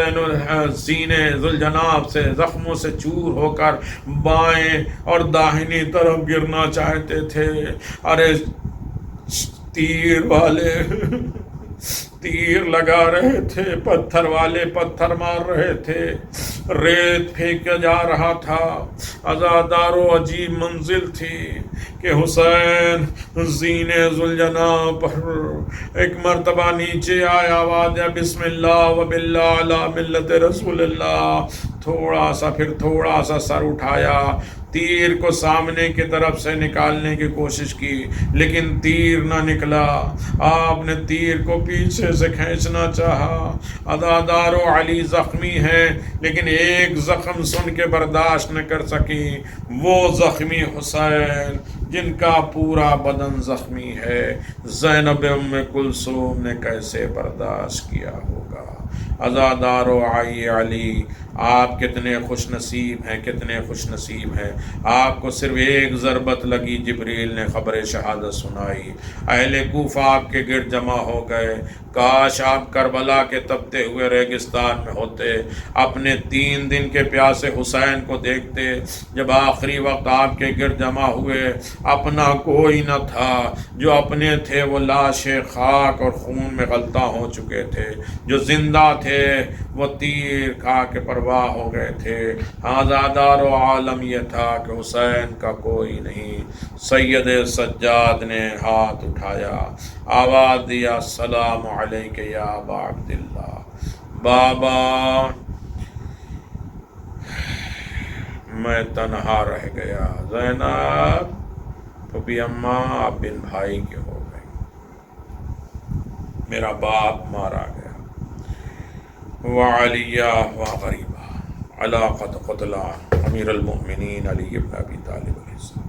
سینے ذوالجناح سے زخموں سے چور ہو کر بائیں اور داہنی طرف گرنا چاہتے تھے۔ ارے تیر والے تیر لگا رہے تھے، پتھر والے پتھر مار رہے تھے، ریت پھینکا جا رہا تھا۔ عزادارو، عجیب منزل تھی کہ حسین زینے ذوالجناح پر ایک مرتبہ نیچے آیا، آواز ہے بسم اللہ و باللہ علی ملت رسول اللہ، تھوڑا سا پھر تھوڑا سا سر اٹھایا، تیر کو سامنے کی طرف سے نکالنے کی کوشش کی، لیکن تیر نہ نکلا۔ آپ نے تیر کو پیچھے سے کھینچنا چاہا۔ عزادارو، علی زخمی ہے، لیکن ایک زخم سن کے برداشت نہ کر سکی، وہ زخمی حسین جن کا پورا بدن زخمی ہے، زینب ام کلثوم نے کیسے برداشت کیا ہوگا؟ عزادار و آئی علی، آپ کتنے خوش نصیب ہیں، کتنے خوش نصیب ہیں، آپ کو صرف ایک ضربت لگی، جبریل نے خبر شہادت سنائی، اہل کوفہ آپ کے گرد جمع ہو گئے۔ کاش آپ کربلا کے تپتے ہوئے ریگستان میں ہوتے، اپنے 3 دن کے پیاسے حسین کو دیکھتے۔ جب آخری وقت آپ کے گرد جمع ہوئے، اپنا کوئی نہ تھا، جو اپنے تھے وہ لاش خاک اور خون میں غلطہ ہو چکے تھے، جو زندہ تھے وہ تیر کھا کے پرواہ ہو گئے تھے۔ آزادار و عالم یہ تھا کہ حسین کا کوئی نہیں۔ سید سجاد نے ہاتھ اٹھایا، آواز دیا، السلام علیک یا ابا عبداللہ۔ بابا میں تنہا رہ گیا، زینب پھوپھی اماں آپ بن بھائی کے ہو گئے، میرا باپ مارا گیا، وعلیہ وغریبہ علی قد قتلہ امیر المؤمنین علی بن ابی طالب علیہ السلام۔